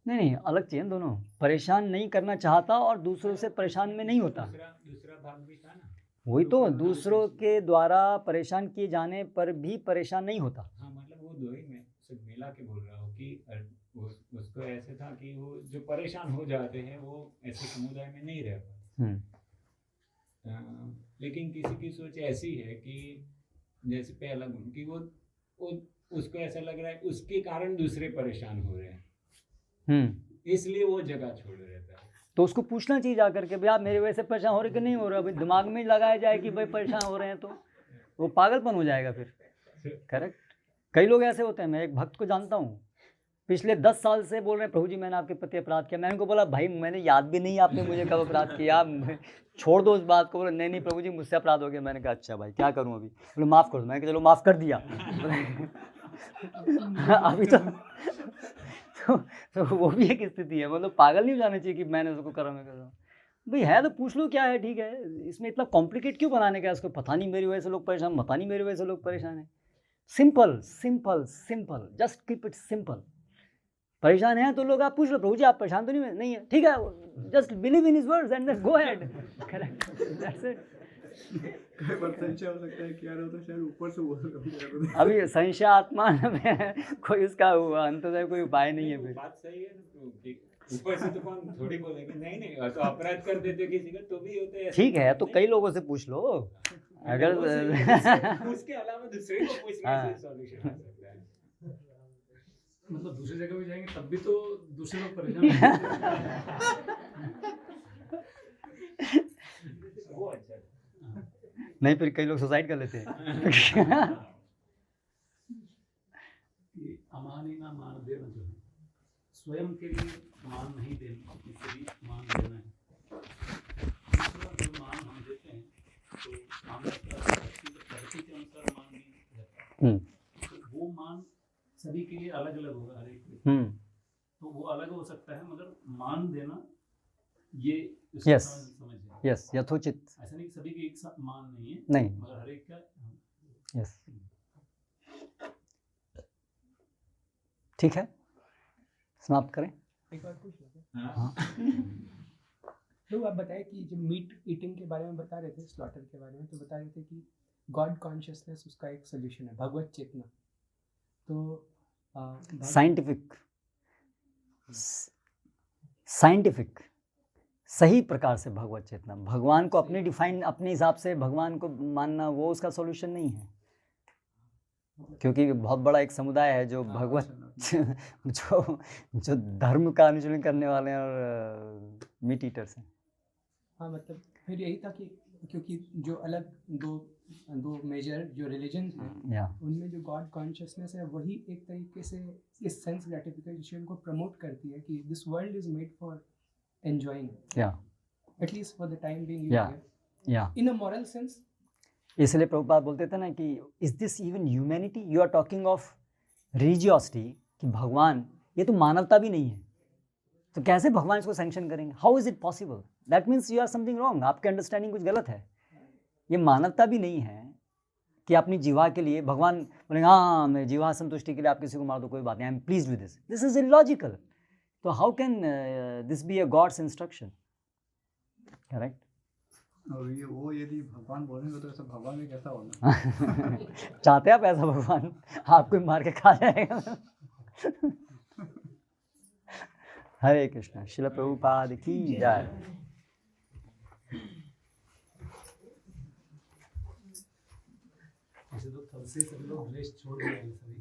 नहीं, अलग चीज़ है दोनों। परेशान नहीं करना चाहता और दूसरों से परेशान में नहीं होता। दूसरा भाग भी था ना, वही तो, दूसरों के द्वारा परेशान किए जाने पर भी परेशान नहीं होता। हाँ, मतलब वो दो ही मैं सब मिला के बोल रहा हूँ कि उसको ऐसे था कि वो जो परेशान हो जाते हैं वो ऐसे समुदाय में नहीं रह पाते। लेकिन किसी की सोच ऐसी है कि जैसे पहला गुण कि वो उसको ऐसा लग रहा है उसके कारण दूसरे परेशान हो रहे हैं, इसलिए वो जगह छोड़ रहता है। तो उसको पूछना चाहिए जाकर के, भाई आप मेरी वजह से परेशान हो रहे कि नहीं हो रहा। भाई दिमाग में लगाया जाए कि भाई परेशान हो रहे हैं तो वो पागलपन हो जाएगा फिर। करेक्ट। कई लोग ऐसे होते हैं, मैं एक भक्त को जानता हूँ, पिछले 10 साल से बोल रहे हैं प्रभु जी मैंने आपके प्रति अपराध किया। मैंने उनको बोला भाई मैंने याद भी नहीं आपने मुझे कब अपराध किया, छोड़ दो उस बात को। बोले नहीं नहीं प्रभु जी मुझसे अपराध हो गया। मैंने कहा अच्छा भाई क्या करूँ अभी? बोले माफ़ कर दो। मैंने कहा चलो माफ़ कर दिया। अभी तो वो भी एक स्थिति है, मतलब पागल नहीं हो जाना चाहिए कि मैंने उसको करा मैं कर रहा हूँ। भाई है तो पूछ लो क्या है, ठीक है, इसमें इतना कॉम्प्लिकेट क्यों बनाने का? इसको पता नहीं मेरी वजह से लोग परेशान, पता नहीं मेरी वजह से लोग परेशान हैं। Simple simple simple, just keep it simple. परेशान है तो लोग आप पूछ लो प्रभु जी आप परेशान तो नहीं है, ठीक है, just believe in his words and then go ahead. Correct, that's it. कई बार संशय हो सकता है कि यार वो तो शायद ऊपर से बोल रहा है। अभी संशय आत्मा में कोई उसका अंततः कोई उपाय नहीं है। फिर बात सही है ना, ऊपर से तो कौन थोड़ी बोलेंगे नहीं नहीं तो अपराध कर देते किसी का तो भी होते हैं। ठीक है तो कई लोगों से पूछ लो, अगर उसके अलावा दूसरे को पूछने से सॉल्यूशन आ सकता है। मतलब दूसरी जगह भी जाएंगे तब भी तो दूसरे लोग परेशान होंगे। वो अच्छा है। नहीं फिर कई लोग सुसाइड कर लेते हैं। कि अमानी ना मान देना जो है, स्वयं के लिए मान नहीं देना, किसी भी मान देना है। दूसरा जो मान हम देते हैं तो मान प्रकृति के अनुसार मान नहीं रहता, तो वो मान सभी के लिए अलग अलग होगा, हर एक तो वो अलग हो सकता है, मगर मान देना ये Yes. समझ है। यस यथोचित। ऐसा नहीं कि सभी के एक साथ मान नहीं है, नहीं। मगर हर एक का यस ठीक है, समाप्त करें। एक और पूछ लेते हाँ तो आप बताए कि जब मीट ईटिंग के बारे में बता रहे थे, स्लॉटर के बारे में, तो बता रहे थे कि गॉड कॉन्शियसनेस उसका एक सोल्यूशन है, भगवत चेतना। तो साइंटिफिक सही प्रकार से भगवत चेतना, भगवान को अपने डिफाइन अपने हिसाब से भगवान को मानना वो उसका सॉल्यूशन नहीं है, क्योंकि बहुत बड़ा एक समुदाय है जो भगवत जो धर्म का अनुशीलन करने वाले हैं और मीट ईटर्स हैं। हाँ मतलब फिर यही था कि क्योंकि जो अलग दो मेजर जो रिलीजन हैं उनमें जो गॉड कॉन्शियसनेस है वही एक तरीके से इस सेंस ग्रेटिफिकेशन को प्रमोट करती है कि this world is made for enjoying, at least for the time being, in a moral sense. इसलिए प्रभुपाद बोलते थे ना कि is this even humanity, you are talking of religiosity, कि भगवान ये तो मानवता भी नहीं है, तो कैसे भगवान इसको सैंक्शन करेंगे? How is it possible? That means you are something wrong, आपके अंडरस्टैंडिंग कुछ गलत है। ये मानवता भी नहीं है कि अपनी जीवा के लिए भगवान बोलेंगे हाँ मैं जीवा संतुष्टि के लिए आप किसी को मार दो कोई बात नहीं, I am please with this, this is illogical. तो how can this be a god's instruction? Correct. और ये वो यदि भगवान बोलेंगे तो ऐसा भगवान में कैसा होगा? चाहते आप ऐसा भगवान आपको मार के खा जाएगा? हरे कृष्ण। श्रील प्रभुपाद की जय। ऐसे तो तब से सभी लोग द्वेष छोड़ दिए हैं सभी।